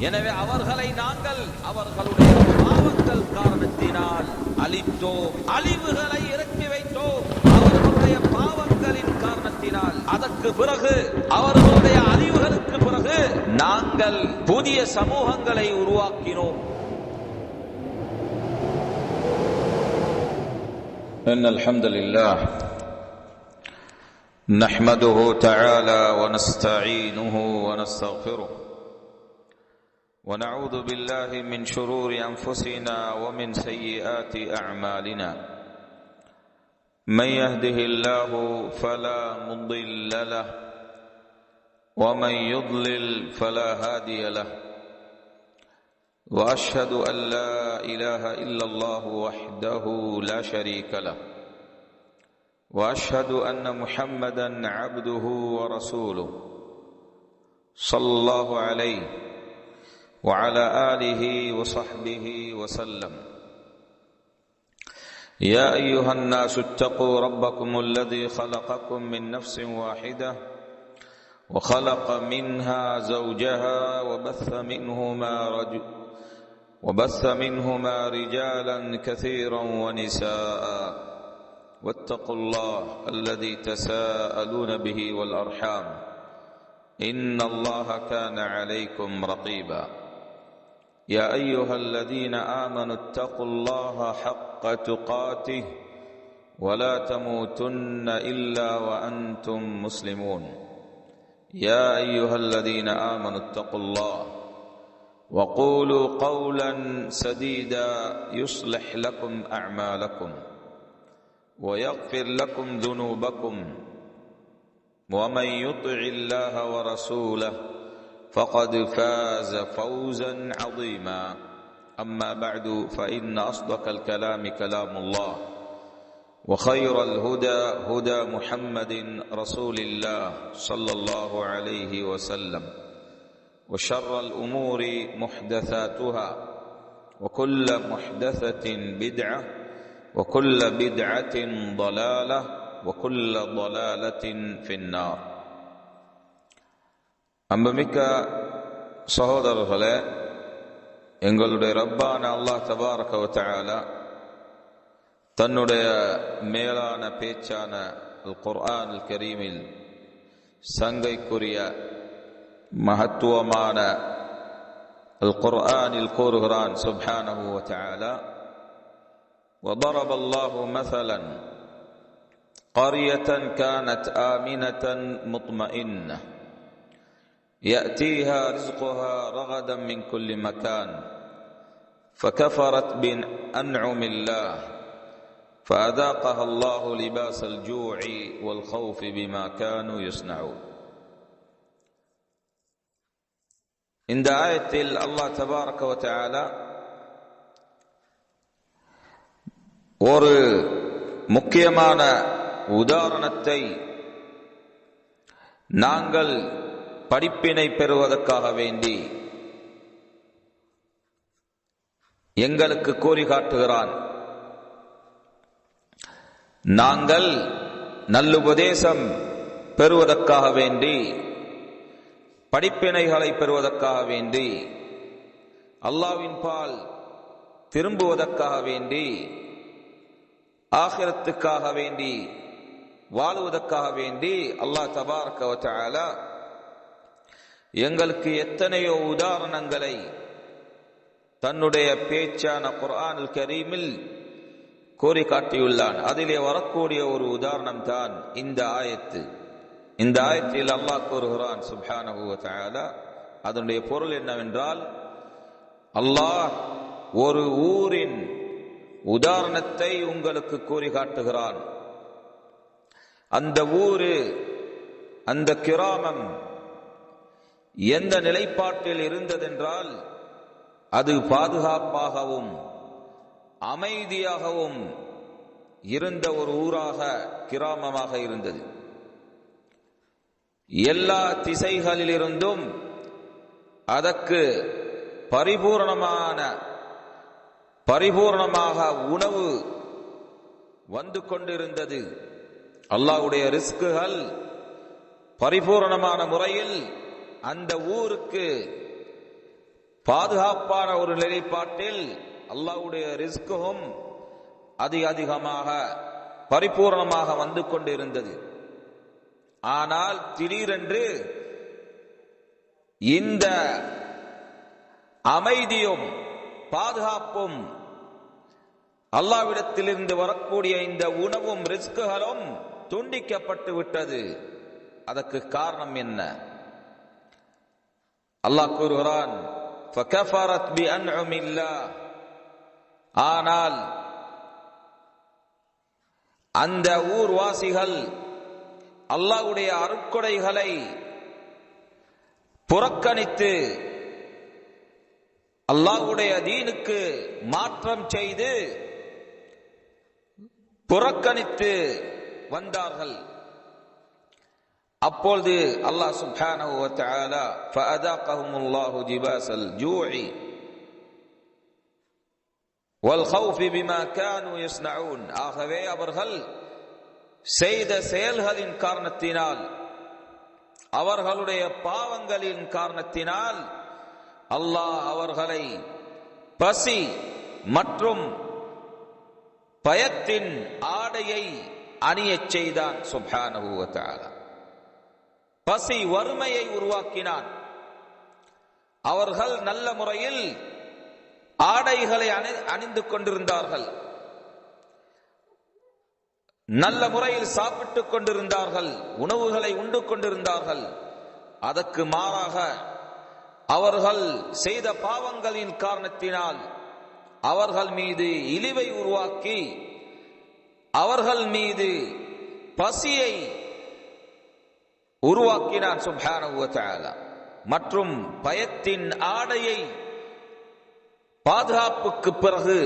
எனவே அவர்களை நாங்கள் அவர்களுடைய பாவங்கள் காரணத்தினால் அழித்தோம், அழிவுகளை இறக்கி வைத்தோம் அவர்களுடைய பாவங்களின் காரணத்தினால். அதற்கு பிறகு அவர்களுடைய அழிவுகளுக்கு பிறகு நாங்கள் புதிய சமூகங்களை உருவாக்கினோம். إن الحمد لله نحمده تعالى ونستعينه ونستغفره ونعوذ بالله من شرور أنفسنا ومن سيئات أعمالنا. من يهده الله فلا مضل له ومن يضلل فلا هادي له. وأشهد أن لا إله إلا الله وحده لا شريك له. وأشهد أن محمدا عبده ورسوله صلى الله عليه وعلى آله وصحبه وسلم. يا أيها الناس اتقوا ربكم الذي خلقكم من نفس واحدة وخلق منها زوجها وبث منهما رجالا كثيرا ونساء. واتقوا الله الذي تساءلون به والأرحام إن الله كان عليكم رقيبا. يا أيها الذين آمنوا اتقوا الله حق تقاته ولا تموتن إلا وأنتم مسلمون. يا أيها الذين آمنوا اتقوا الله وقولوا قولا سديدا يصلح لكم أعمالكم ويغفر لكم ذنوبكم ومن يطع الله ورسوله فقد فاز فوزا عظيما. أما بعد فإن أصدق الكلام كلام الله وخير الهدى هدى محمد رسول الله صلى الله عليه وسلم. وشر الأمور محدثاتها وكل محدثة بدعة وكل بدعة ضلالة وكل ضلالة في النار. அன்புமிக்க சகோதரர்களே, எங்களுடைய ரப்பான அல்லாஹ் தபாரக வ தஆலா தன்னுடைய மேலான பேச்சான அல் குர்ஆன் அல் கரீமில் சங்கைக்குரிய மகத்துவமான அல் குர்ஆனில் கூறுகிறான் சுப்ஹானஹு வ தஆலா, وضرب الله مثلا قرية كانت آمنة مطمئنة يأتيها رزقها رغدا من كل مكان فكفرت بأنعم الله فأذاقها الله لباس الجوع والخوف بما كانوا يصنعون. இந்த ஆயத்தில் அல்லாஹ் தபாரக வ தஆலா ஒரு முக்கியமான உதாரணத்தை நாங்கள் படிப்பினை பெறுவதற்காக வேண்டி எங்களுக்கு கூறி காட்டுகிறான். நாங்கள் நல்லுபதேசம் பெறுவதற்காக வேண்டி, படிப்பினைகளை பெறுவதற்காக வேண்டி, அல்லாஹ்வின் பால் திரும்புவதற்காக வேண்டி, ஆகிரத்துக்காக வேண்டி வாழுவதற்காக வேண்டி அல்லாஹ் தபாரக வ தஆலா எங்களுக்கு எத்தனையோ உதாரணங்களை தன்னுடைய பேச்சான குர்ஆனுல் கரீமில் கோரி காட்டியுள்ளான். அதிலே வரக்கூடிய ஒரு உதாரணம் தான் இந்த ஆயத்து. இந்த ஆயத்தில் அல்லாஹ் கூறுகிறான் சுப்ஹானஹு வ தஆலா, அதனுடைய பொருள் என்னவென்றால், அல்லாஹ் ஒரு ஊரின் உதாரணத்தை உங்களுக்கு கூறி காட்டுகிறான். அந்த ஊரு, அந்த கிராமம் எந்த நிலைப்பாட்டில் இருந்ததென்றால், அது பாதுகாப்பாகவும் அமைதியாகவும் இருந்த ஒரு ஊராக, கிராமமாக இருந்தது. எல்லா திசைகளிலிருந்தும் அதற்கு பரிபூர்ணமாக உணவு வந்து கொண்டிருந்தது. அல்லாஹ்வுடைய ரிஸ்குகள் பரிபூர்ணமான முறையில் அந்த ஊருக்கு பாதுகாப்பான ஒரு நிலைப்பாட்டில் அல்லாஹ்வுடைய ரிஸ்கும் அதிகமாக பரிபூர்ணமாக வந்து கொண்டிருந்தது. ஆனால் திடீரென்று இந்த அமைதியும் பாதுகாப்பும் அல்லாஹ்விடத்திலிருந்து வரக்கூடிய இந்த உணவும் ரிஸ்குகளும் துண்டிக்கப்பட்டு விட்டது. அதற்கு காரணம் என்ன? அல்லாஹ் கூறுகிறான், ஃபகஃபரத் பிஅன்உமில்லாஹ். ஆனால் அந்த ஊர்வாசிகள் அல்லாஹ்வுடைய அருட்கொடைகளை புறக்கணித்து அல்லாஹ்வுடைய தீனுக்கு மாற்றம் செய்து புறக்கணித்து வந்தார்கள். அப்பொழுது அல்லாஹ் சுப்ஹானஹு வ தஆலா ஃபஅதாகஹுமுல்லாஹு ஜிபாஸல் ஜூஇ வல் கௌஃபி பிமா கானூ யஸ்னஊன். ஆகவே அவர்கள் செய்த செயல்களின் காரணத்தினால், அவர்களுடைய பாவங்களின் காரணத்தினால் அல்லாஹ் அவர்களை பசி மற்றும் பயத்தின் ஆடையை அணியச் செய்தான். சுப்ஹானஹு வ தஆலா பசி வறுமையை உருவாக்கினான். அவர்கள் நல்ல முறையில் ஆடைகளை அணிந்து கொண்டிருந்தார்கள், நல்ல முறையில் சாப்பிட்டுக் கொண்டிருந்தார்கள், உணவுகளை உண்டு கொண்டிருந்தார்கள். அதற்கு மாறாக அவர்கள் செய்த பாவங்களின் காரணத்தினால் அவர்கள் மீது இழிவை உருவாக்கி அவர்கள் மீது பசியை உருவாக்கினான் சுப்ஹானஹு வ தஆலா. மற்றும் பயத்தின் ஆடையை பாதுகாப்புக்கு பிறகு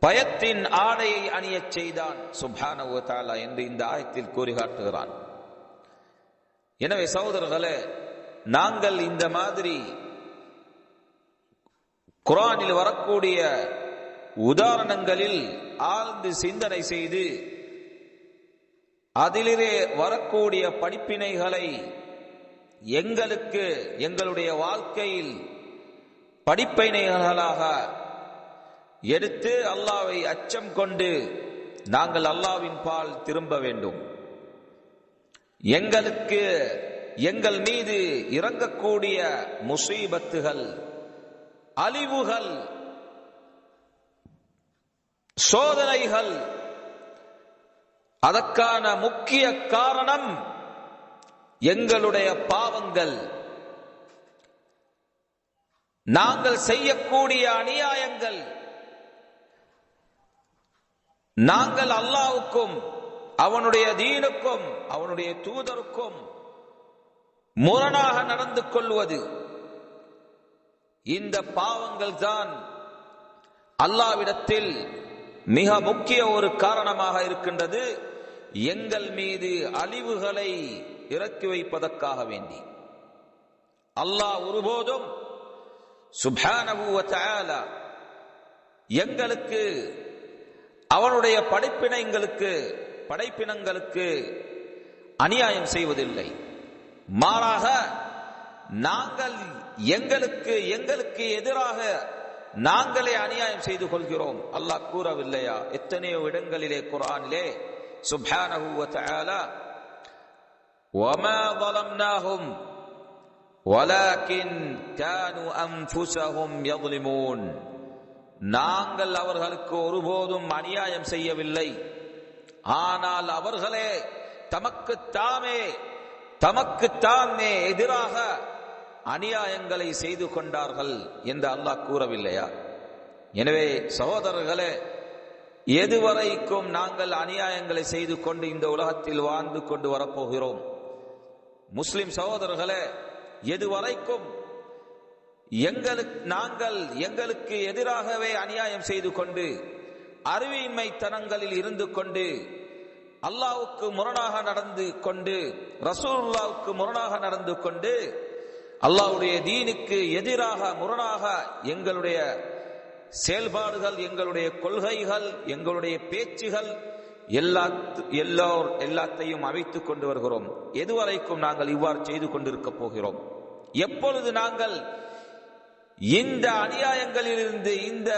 பயத்தின் ஆடையை அணியச் செய்தான் சுப்ஹானஹு வ தஆலா என்று இந்த ஆயத்தில் கூறி காட்டுகிறான். எனவே சகோதரர்களே, நாங்கள் இந்த மாதிரி குர்ஆனில் வரக்கூடிய உதாரணங்களில் ஆழ்ந்து சிந்தனை செய்து அதிலே வரக்கூடிய படிப்பினைகளை எங்களுக்கு எங்களுடைய வாழ்க்கையில் படிப்பினைகளாக எடுத்து அல்லாஹ்வை அச்சம் கொண்டு நாங்கள் அல்லாஹ்வின் பால் திரும்ப வேண்டும். எங்களுக்கு எங்கள் மீது இறங்கக்கூடிய முசீபத்துகள், அழிவுகள், சோதனைகள், அதற்கான முக்கிய காரணம் எங்களுடைய பாவங்கள், நாங்கள் செய்யக்கூடிய அநியாயங்கள். நாங்கள் அல்லாஹ்வுக்கும் அவனுடைய தீனுக்கும் அவனுடைய தூதருக்கும் முரணாக நடந்து கொள்வது, இந்த பாவங்கள் தான் அல்லாஹ்விடத்தில் மிக முக்கிய ஒரு காரணமாக இருக்கின்றது. எங்கள் மீது அழிவுகளை இறக்கி வைப்பதற்காக வேண்டி அல்லாஹ் ஒருபோதும் சுப்ஹானஹு வ தஆலா எங்களுக்கு அவனுடைய படைப்பினங்களுக்கு அநியாயம் செய்வதில்லை. மாறாக நாங்கள் எங்களுக்கு எதிராக நாங்களே அநியாயம் செய்து கொள்கிறோம். அல்லாஹ் கூறவில்லையா எத்தனையோ இடங்களிலே குர்ஆனிலே சுப்ஹானஹு வ தஆலா வமா ظلمناهم ولكن كانوا انفسهم يظلمون. நாங்கள் அவர்களுக்கு ஒருபோதும் அநியாயம் செய்யவில்லை, ஆனால் அவர்களே தமக்குத்தாமே எதிராக அநியாயங்களை செய்து கொண்டார்கள் என்று அல்லாஹ் கூறவில்லையா? எனவே சகோதரர்களே, எதுவரைக்கும் நாங்கள் அநியாயங்களை செய்து கொண்டு இந்த உலகத்தில் வாழ்ந்து கொண்டு வரப்போகிறோம்? முஸ்லிம் சகோதரர்களே, எதுவரைக்கும் எங்களுக்கு எதிராகவே அநியாயம் செய்து கொண்டு அறிவின்மைத்தனங்களில் இருந்து கொண்டு அல்லாஹ்வுக்கு முரணாக நடந்து கொண்டு ரசூலுல்லாஹ்வுக்கு முரணாக நடந்து கொண்டு அல்லாஹ்வுடைய தீனுக்கு எதிராக முரணாக எங்களுடைய செயல்பாடுகள், எங்களுடைய கொள்கைகள், எங்களுடைய பேச்சுகள் எல்லாத்தையும் அமைத்துக் கொண்டு வருகிறோம். எதுவரைக்கும் நாங்கள் இவ்வாறு செய்து கொண்டிருக்க போகிறோம்? எப்பொழுது நாங்கள் இந்த அநியாயங்களிலிருந்து, இந்த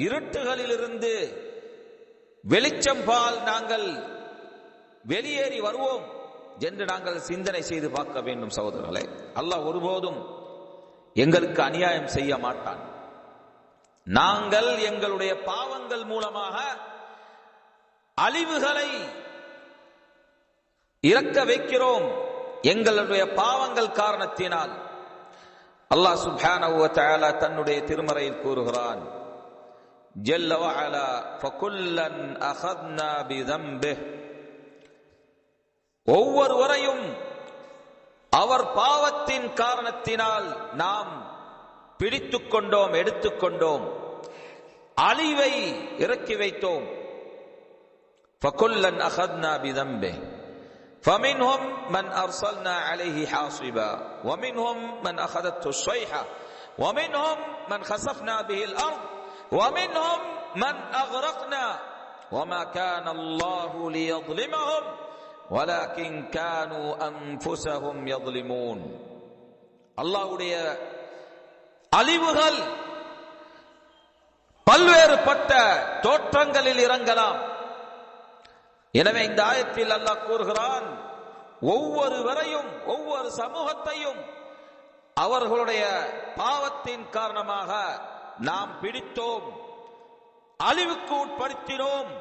இருட்டுகளிலிருந்து வெளிச்சம் பால் நாங்கள் வெளியேறி வருவோம் என்று நாங்கள் சிந்தனை செய்து பார்க்க வேண்டும் சகோதரர்களே. அல்லாஹ் ஒருபோதும் எங்களுக்கு அநியாயம் செய்ய மாட்டான். நாங்கள் எங்களுடைய பாவங்கள் மூலமாக அழிவுகளை இறக்க வைக்கிறோம். எங்களுடைய பாவங்கள் காரணத்தினால். அல்லாஹ் சுப்ஹானஹு வ தஆலா தன்னுடைய திருமறையில் கூறுகிறான், ஜல்ல வ அலா ஃபகுல்லன் அகத்னா பிதம்பிஹ், ஒவ்வொருவரையும் அவர் பாவத்தின் காரணத்தினால் நாம் பிடித்துக் கொண்டோம், எடுத்துக்கொண்டோம், அழிவை இறக்கி வைத்தோம். ஃபகுல்லன் அகத்னா பிதம்பிஹ் فمنهم من أرسلنا عليه حاصبا ومنهم من أخذته الصيحة ومنهم من خسفنا به الأرض ومنهم من أغرقنا وما كان الله ليظلمهم ولكن كانوا أنفسهم يظلمون. அல்லாஹ்வுடைய அழிவுகள் பல்வேறுபட்ட தோற்றங்களில் இறங்கலாம். எனவே இந்த ஆயத்தில் அல்லாஹ் கூறுகிறான், ஒவ்வொருவரையும், ஒவ்வொரு சமூகத்தையும் அவர்களுடைய பாவத்தின் காரணமாக நாம் பிடித்தோம், அழிவுக்கு உட்படுத்தினோம்.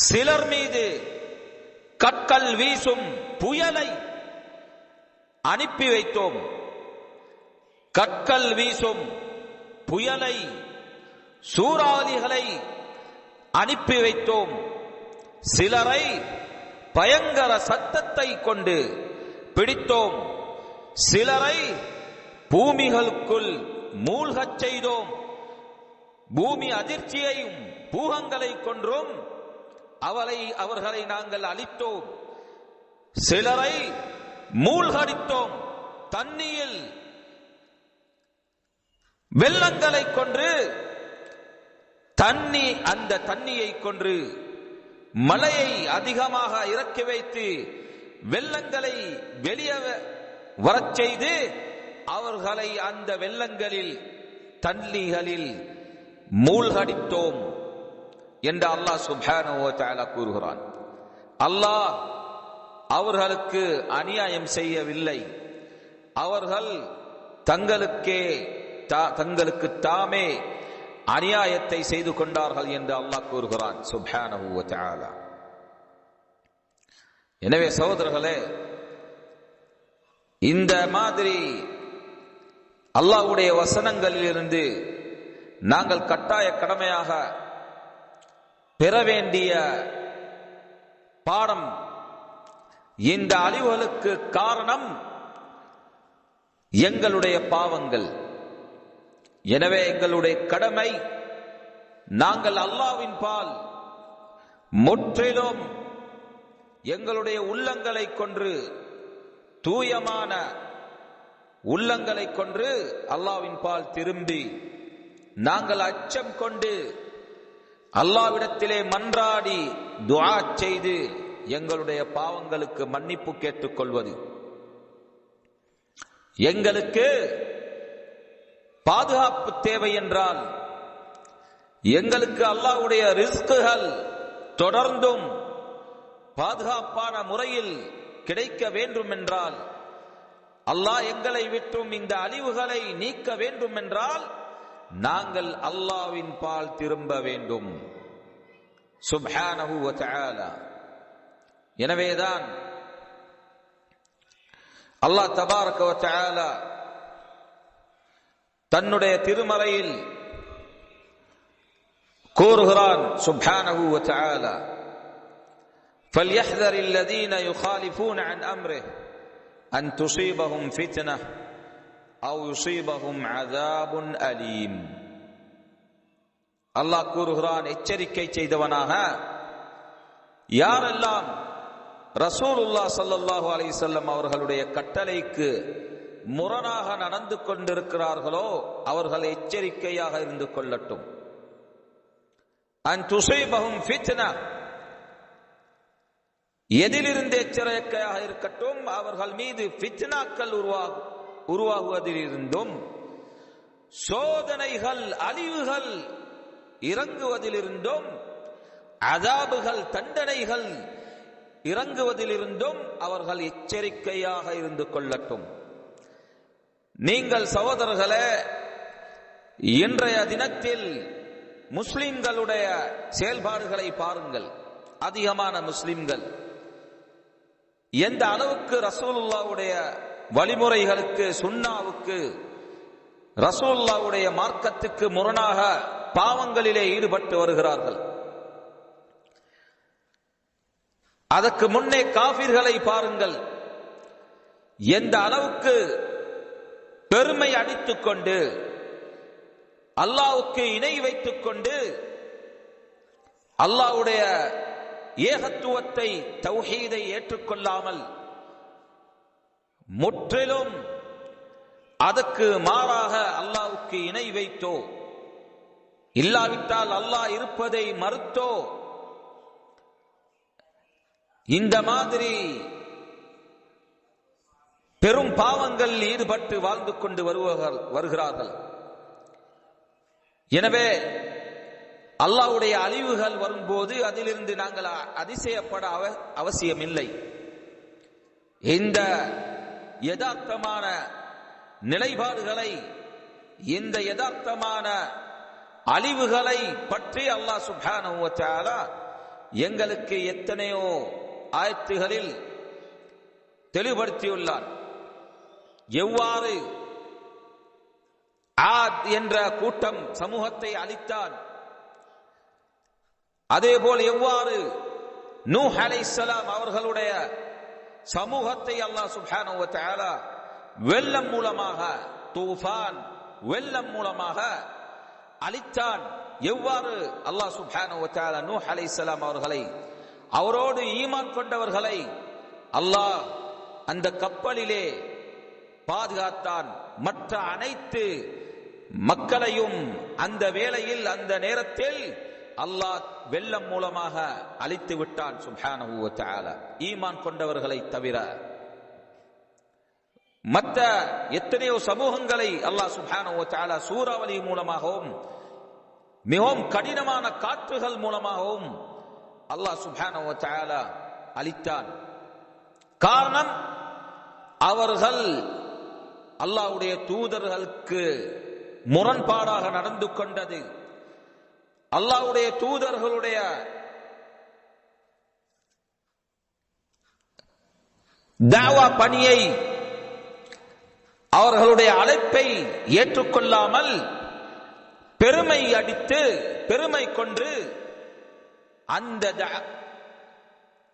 சிலர் மீது கற்கள் வீசும் புயலை அனுப்பி வைத்தோம். கற்கள் வீசும் புயலை, சூறாவளிகளை அனுப்பி வைத்தோம். சிலரை பயங்கர சத்தத்தை கொண்டு பிடித்தோம். சிலரை பூமிகளுக்குள் மூழ்கச் செய்தோம். பூமி அதிர்ச்சியையும் பூகங்களை கொன்றும் அவர்களை நாங்கள் அழித்தோம். சிலரை மூழ்கடித்தோம். தண்ணியில் வெள்ளங்களை கொன்று, அந்த தண்ணியை கொன்று மழையை அதிகமாக இறக்கி வைத்து வெள்ளங்களை வெளியே வரச் செய்து அவர்களை அந்த வெள்ளங்களில், தண்ணீர்களில் மூழ்கடித்தோம் என்று அல்லாஹ் சுப்ஹானஹு வ தஆலா கூறுகிறான். அல்லாஹ் அவர்களுக்கு அநியாயம் செய்யவில்லை. அவர்கள் தங்களுக்கு தாமே அநியாயத்தை செய்து கொண்டார்கள் என்று அல்லாஹ் கூறுகிறான் சுப்ஹானஹு வ தஆலா. எனவே சகோதரர்களே, இந்த மாதிரி அல்லாஹ்வுடைய வசனங்களில் இருந்து நாங்கள் கட்டாய கடமையாக பெற வேண்டிய பாடம், இந்த அழிவுகளுக்கு காரணம் எங்களுடைய பாவங்கள். எனவே எங்களுடைய கடமை, நாங்கள் அல்லாஹ்வின் பால் முற்றிலும் எங்களுடைய உள்ளங்களை கொன்று, தூயமான உள்ளங்களை கொன்று அல்லாஹ்வின் பால் திரும்பி நாங்கள் அச்சம் கொண்டு அல்லாஹ்விடத்திலே மன்றாடி துஆ செய்து எங்களுடைய பாவங்களுக்கு மன்னிப்பு கேட்டுக்கொள்வது. எங்களுக்கு பாதுகாப்பு தேவை என்றால், எங்களுக்கு அல்லாஹ்வுடைய ரிஸ்குகள் தொடர்ந்தும் பாதுகாப்பான முறையில் கிடைக்க வேண்டும் என்றால், அல்லாஹ் எங்களை விட்டும் இந்த அழிவுகளை நீக்க வேண்டும் என்றால், நாங்கள் அல்லாஹ்வின் பால் திரும்ப வேண்டும் சுப்ஹானஹு வ தஆலா. எனவேதான் அல்லாஹ் தபாரக வ தஆலா தன்னுடைய திருமறையில் கூறுகிறான் சுப்ஹானஹு வ தஆலா, فَلْيَحْذَرِ الَّذِينَ يُخَالِفُونَ عَنْ أَمْرِهِ أَنْ تُصِيبَهُمْ فِتْنَةٌ أَوْ يُصِيبَهُمْ عَذَابٌ أَلِيمٌ. அல்லாஹ் கூறுகிறான், எச்சரிக்கை செய்தவனாக யாரெல்லாம் ரசூலுல்லாஹ் ஸல்லல்லாஹு அலைஹி வஸல்லம் அவர்களுடைய கட்டளைக்கு முரணாக நடந்து கொண்டிருக்கிறார்களோ அவர்கள் எச்சரிக்கையாக இருந்து கொள்ளட்டும். அன் துஸீபஹும் ஃபித்னா, எதிலிருந்து எச்சரிக்கையாக இருக்கட்டும், அவர்கள் மீது ஃபித்னாக்கள் உருவாகுவதிலிருந்தும், சோதனைகள், அழிவுகள் இறங்குவதிலிருந்தும், அதாபுகள், தண்டனைகள் இறங்குவதிலிருந்தும் அவர்கள் எச்சரிக்கையாக இருந்து கொள்ளட்டும். நீங்கள் சகோதரர்களே, இன்றைய தினத்தில் முஸ்லிம்களுடைய செயல்பாடுகளை பாருங்கள். அதிகமான முஸ்லிம்கள் எந்த அளவுக்கு ரசூலுல்லாஹ்வுடைய வழிமுறைகளுக்கு, சுன்னாவுக்கு, ரசூலுல்லாஹ்வுடைய மார்க்கத்துக்கு முரணாக பாவங்களிலே ஈடுபட்டு வருகிறார்கள். அதற்கு முன்னே காஃபிர்களை பாருங்கள். எந்த அளவுக்கு பெருமை அடித்துக் கொண்டு, அல்லாஹ்வுக்கு இணை வைத்துக் கொண்டு, அல்லாஹ்வுடைய ஏகத்துவத்தை, தௌஹீதை ஏற்றுக்கொள்ளாமல் முற்றிலும் அதற்கு மாறாக அல்லாஹ்வுக்கு இணை வைத்தோ, இல்லாவிட்டால் அல்லாஹ் இருப்பதை மறுத்தோ, இந்த மாதிரி பெரும் பாவங்கள் ஈடுபட்டு வாழ்ந்து கொண்டு வருகிறார்கள். எனவே அல்லாஹ்வுடைய அழிவுகள் வரும்போது அதிலிருந்து நாங்கள் அதிசயப்பட அவசியமில்லை. இந்த யதார்த்தமான நிலைப்பாடுகளை, இந்த யதார்த்தமான அழிவுகளை பற்றி அல்லாஹ் சுப்ஹானஹு வ தஆலா எங்களுக்கு எத்தனையோ ஆயத்துகளில் தெளிவுபடுத்தியுள்ளார். எவ்வாறு ஆத் என்ற கூட்டம் சமூகத்தை அழித்தான், அதேபோல் எவ்வாறு நூஹ் அலைஹிஸ்ஸலாம் அவர்களுடைய சமூகத்தை அல்லாஹ் சுப்ஹானஹு வ தஆலா வெள்ளம் மூலமாக, தூஃபான் வெள்ளம் மூலமாக அழித்தான். எவ்வாறு அல்லாஹ் சுப்ஹானஹு வ தஆலா நூஹ் அலைஹிஸ்ஸலாம் அவர்களை, அவரோடு ஈமான் கொண்டவர்களை அல்லாஹ் அந்த கப்பலிலே பாதுகாத்தான். மற்ற அனைத்து மக்களையும் அந்த வேளையில், அந்த நேரத்தில் அல்லாஹ் வெள்ளம் மூலமாக அழித்து விட்டான் சுப்ஹானஹு வ தஆலா, ஈமான் கொண்டவர்களை தவிர. மற்ற எத்தனையோ சமூகங்களை அல்லாஹ் சுப்ஹானஹு வ தஆலா சூறாவளி மூலமாகவும், மிகவும் கடினமான காற்றுகள் மூலமாகவும் அல்லாஹ் சுப்ஹானஹு வ தஆலா அழித்தான். காரணம், அவர்கள் அல்லாஹ்வுடைய தூதர்களுக்கு முரண்பாடாக நடந்து கொண்டது. அல்லாஹ்வுடைய தூதர்களுடைய தாவா பணியை, அவர்களுடைய அழைப்பை ஏற்றுக்கொள்ளாமல் பெருமை அடித்து, பெருமை கொண்டு அந்த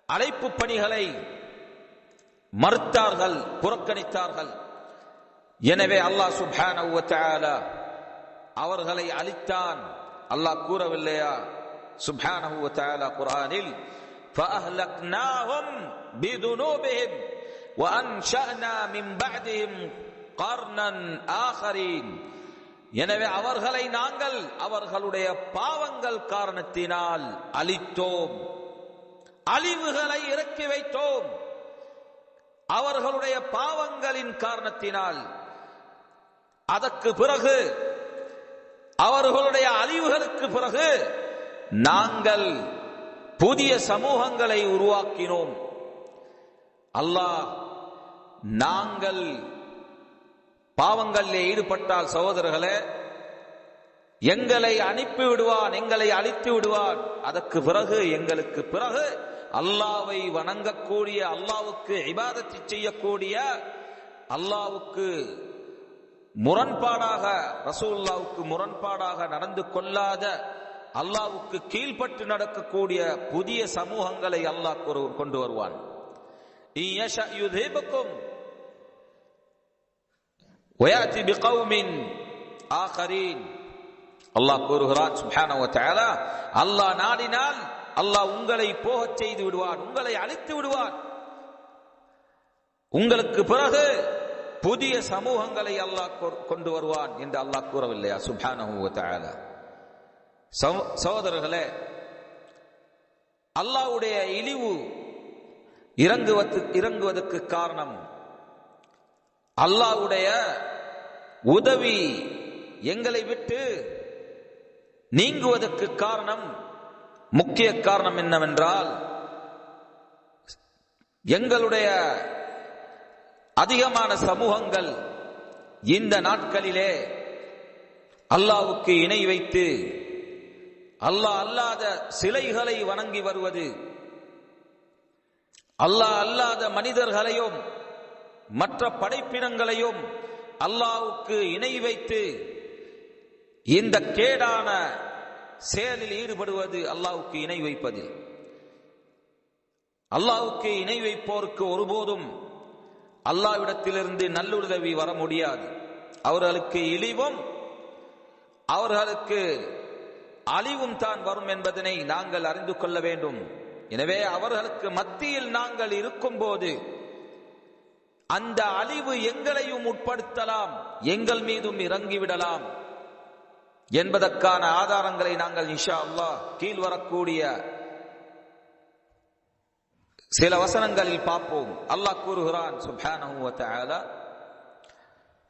அழைப்பு பணிகளை மறுத்தார்கள், புறக்கணித்தார்கள். எனவே அல்லாஹ் சுப்ஹானஹு வ தஆலா அவர்களை அழித்தான். அல்லாஹ் கூறவில்லையா சுப்ஹானஹு வ தஆலா குர்ஆனில், فَأَهْلَكْنَاهُمْ بِذُنُوبِهِمْ وَأَنشَأْنَا مِنْ بَعْدِهِمْ قَرْنًا آخَرِينَ. எனவே அவர்களை நாங்கள் அவர்களுடைய பாவங்கள் காரணத்தினால் அழித்தோம், அழிவுகளை இறக்கி வைத்தோம். அவர்களுடைய பாவங்களின் காரணத்தினால், அதற்கு பிறகு, அவர்களுடைய அழிவுகளுக்கு பிறகு நாங்கள் புதிய சமூகங்களை உருவாக்கினோம். அல்லாஹ், நாங்கள் பாவங்களிலே ஈடுபட்டால் சகோதரர்களே, எங்களை அனுப்பி விடுவான், எங்களை அழித்து விடுவான். அதற்கு பிறகு, எங்களுக்கு பிறகு அல்லாஹ்வை வணங்கக்கூடிய, அல்லாஹ்வுக்கு இபாதத் செய்யக்கூடிய, அல்லாஹ்வுக்கு முரண்பாடாக, ரசூலுல்லாஹ்வுக்கு முரண்பாடாக நடந்து கொள்ளாத, அல்லாஹ்வுக்கு கீழ்ப்பட்டு நடக்கக்கூடிய புதிய சமூகங்களை அல்லாஹ் கொண்டு வருவான். இயஷா யுذிபுக்கும் வயாதி பிகௌமின் ஆகரீன். அல்லாஹ் கூறுகிறான் சுப்ஹானஹு வ தஆலா, அல்லாஹ் நாடினால் அல்லாஹ் உங்களை போகச் செய்து விடுவான், உங்களை அழித்து விடுவான். உங்களுக்கு பிறகு புதிய சமூகங்களை அல்லாஹ் கொண்டு வருவான் என்று அல்லாஹ் கூறவில்லையா சுப்ஹானஹு வ தஆலா? சகோதரர்களே, அல்லாஹ்வுடைய இழிவு இறங்குவதற்கு காரணம், அல்லாஹ்வுடைய உதவி எங்களை விட்டு நீங்குவதற்கு காரணம், முக்கிய காரணம் என்னவென்றால், எங்களுடைய அதிகமான சமூகங்கள் இந்த நாட்களிலே அல்லாஹ்வுக்கு இணை வைத்து அல்லாஹ் அல்லாத சிலைகளை வணங்கி வருவது, அல்லாஹ் அல்லாத மனிதர்களையும் மற்ற படைப்பினங்களையும் அல்லாஹ்வுக்கு இணை வைத்து இந்த கேடான செயலில் ஈடுபடுவது, அல்லாஹ்வுக்கு இணை வைப்பது. அல்லாஹ்வுக்கு இணை வைப்போருக்கு ஒருபோதும் அல்லாஹ்விடத்திலிருந்து நல்லுதவி வர முடியாது. அவர்களுக்கு இழிவும் அவர்களுக்கு அழிவும் தான் வரும் என்பதனை நாங்கள் அறிந்து கொள்ள வேண்டும். எனவே அவர்களுக்கு மத்தியில் நாங்கள் இருக்கும் போது அந்த அழிவு எங்களையும் உட்படுத்தலாம், எங்கள் மீதும் இறங்கிவிடலாம் என்பதற்கான ஆதாரங்களை நாங்கள் இன்ஷா அல்லாஹ் கீழ் வரக்கூடிய சில வசனங்களில் பார்ப்போம். அல்லாஹ் கூறுகிறான் சுப்ஹானஹு வ தஆலா,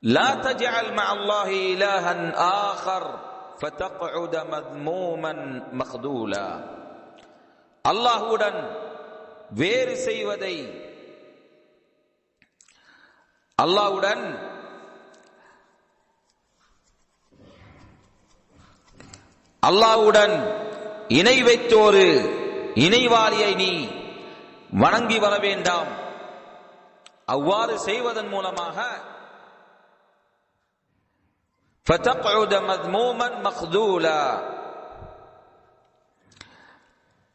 லா தஜஅல் மஅல்லாஹி இலாஹன் ஆகர் ஃபதக்உத மذ்மூமன் மக்தூலா. அல்லாஹ்வுடன் வேறு செய்வதை, அல்லாஹ்வுடன் இணை வைத்தோரு இணைவாளியை நீ வணங்கி வர வேண்டாம். அவ்வாறு செய்வதன் மூலமாக فَتَقْعُدَ مَذْمُومًا مَخْذُولًا,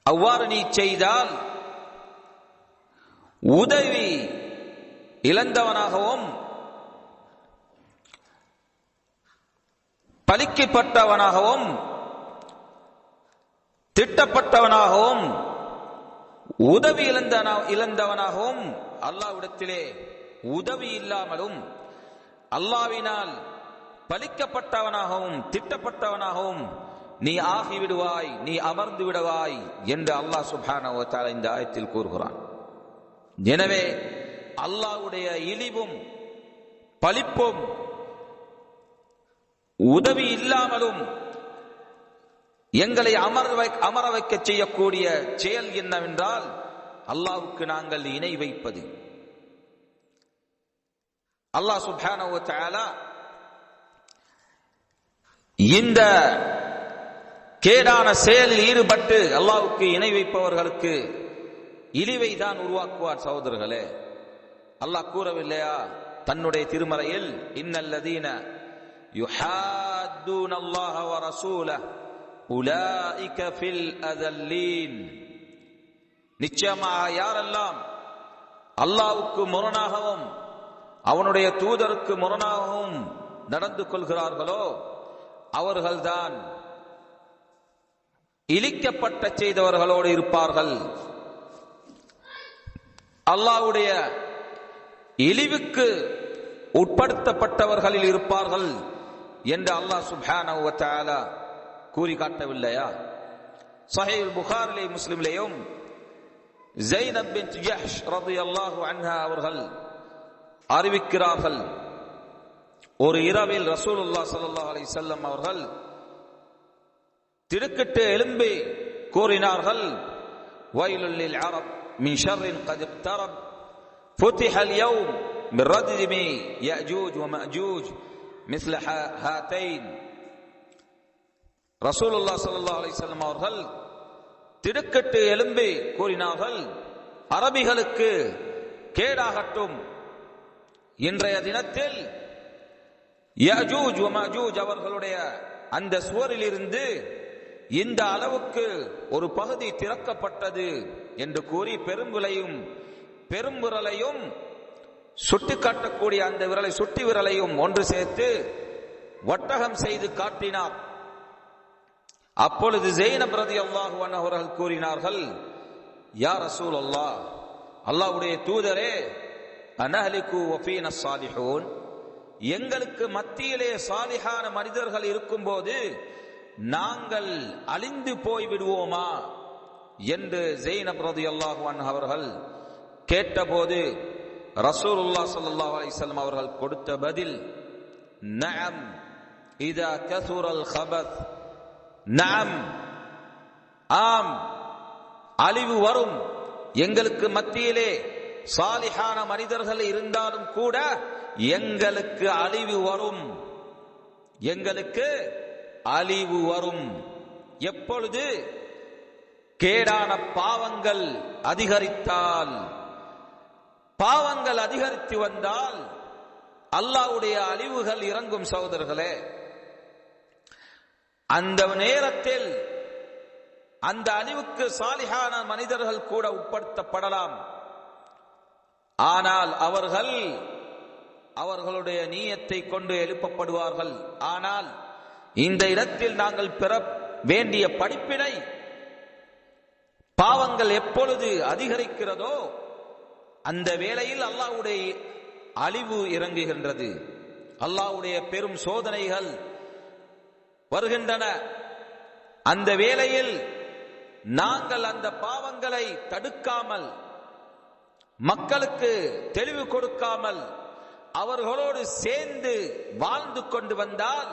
அவ்வாறு நீ செய்தால் உதவி இழந்தவனாகவும் பலிக்கப்பட்டவனாகவும் திட்டப்பட்டவனாகவும் உதவி இழந்தவனாகவும் அல்லாஹ்விடத்திலே உதவி இல்லாமலும் அல்லாஹ்வினால் பலிக்கப்பட்டவனாகவும் திட்டப்பட்டவனாகவும் நீ ஆகிவிடுவாய், நீ அமர்ந்து விடுவாய் என்று அல்லாஹ் சுப்ஹானஹு வ தஆலா இந்த ஆயத்தில் கூறுகிறான். எனவே அல்லாஹ்வுடைய இழிவும் பலிப்பும் உதவி இல்லாமலும் எங்களை அமர வைக்க செய்யக்கூடிய செயல் என்னவென்றால் அல்லாஹ்வுக்கு நாங்கள் இணை வைப்பது. அல்லாஹ் சுப்ஹானஹு வ தஆலா இந்த கேடான செயலில் ஈடுபட்டு அல்லாஹ்வுக்கு இணை வைப்பவர்களுக்கு இழிவை தான் உருவாக்குவார். சகோதரர்களே, அல்லாஹ் கூறவில்லையா தன்னுடைய திருமறையில், இன்னல்லதீன யுஹாத்தூன அல்லாஹ வ ரசூலஹு உலாயிக ஃபில் அதல்லீன். நிச்சயமாக யாரெல்லாம் அல்லாஹ்வுக்கு முரணாகவும் அவனுடைய தூதருக்கு முரணாகவும் நடந்து கொள்கிறார்களோ அவர்கள்தான் இழிக்கப்பட்ட செய்தவர்களோடு இருப்பார்கள், அல்லாஹ்வுடைய இழிவுக்கு உட்படுத்தப்பட்டவர்களில் இருப்பார்கள் என்று அல்லாஹ் சுப்ஹானஹு வ தஆலா கூறி காட்டவில்லையா? ஸஹீஹ் புகாரிலே முஸ்லிமிலேயும் ஸைனப் பின்த் ஜஹ்ஷ் ரலியல்லாஹு அன்ஹா அவர்கள் அறிவிக்கிறார்கள், ஒரு இரவில் ரசூலுல்லாஹ் ஸல்லல்லாஹு அலைஹி வஸல்லம் அவர்கள் திடுக்கிட்டு எழும்பி கூறினார்கள், வைலுல் லில் அரப் மின் ஷர்ரின் கத் இக்தரப் ஃபுதிஹல் யௌம் மின் ரஜ்மி யஅஜூஜ் வ மஅஜூஜ் மிஸ்ல ஹாதைன். ரசூலுல்லாஹ் ஸல்லல்லாஹு அலைஹி வஸல்லம் அவர்கள் திடுக்கிட்டு எழும்பி கூறினார்கள், அரபிகளுக்கு கேடாகட்டும், இன்றைய தினத்தில் யஅஜூஜ் வ மஅஜூஜ் அவர்களுடைய அந்த சுவரில் இருந்து இந்த அளவுக்கு ஒரு பகுதி திறக்கப்பட்டது என்று கூறி பெரும்புரலையும் சுட்டி காட்டக்கூடிய அந்த விரலை சுட்டி விரலையும் ஒன்று சேர்த்து வட்டகம் செய்து காட்டினார். அப்பொழுது ஸைனப் ரலியல்லாஹு அன்ஹா அவர்கள் கூறினார்கள், யா ரசூலல்லாஹ், அல்லாஹ்வுடைய தூதரே, அனஹ்லிகு வ ஃபீனா ஸாலிஹூன், எங்களுக்கு மத்தியிலே சாலிஹான மனிதர்கள் இருக்கும்போது நாங்கள் அழிந்து போய் விடுவோமா என்று ஸைனப் ரலியல்லாஹு அன்ஹா அவர்கள் கேட்டபோது ரசூலுல்லாஹ் ஸல்லல்லாஹு அலைஹி வஸல்லம் அவர்கள் கொடுத்த பதில், நஅம் இதா கஸுரல் கபத், நஅம், ஆம், அழிவு வரும். எங்களுக்கு மத்தியிலே சாலிஹான மனிதர்கள் இருந்தாலும் கூட எங்களுக்கு அழிவு வரும், எங்களுக்கு அழிவு வரும். எப்பொழுது? கேடான பாவங்கள் அதிகரித்தால். பாவங்கள் அதிகரித்து வந்தால் அல்லாஹ்வுடைய அழிவுகள் இறங்கும். சகோதரர்களே, அந்த நேரத்தில் அந்த அழிவுக்கு சாலிஹான மனிதர்கள் கூட உட்படுத்தப்படலாம். ஆனால் அவர்களுடைய நீயத்தை கொண்டு எழுப்பப்படுவார்கள். ஆனால் இந்த இடத்தில் நாங்கள் பெற வேண்டிய படிப்பினை, பாவங்கள் எப்பொழுது அதிகரிக்கிறதோ அந்த வேளையில் அல்லாஹ்வுடைய அழிவு இறங்குகின்றது, அல்லாஹ்வுடைய பெரும் சோதனைகள் வருகின்றன. அந்த வேளையில் நாங்கள் அந்த பாவங்களை தடுக்காமல், மக்களுக்கு தெளிவு கொடுக்காமல், அவர்களோடு சேர்ந்து வாழ்ந்து கொண்டு வந்தால்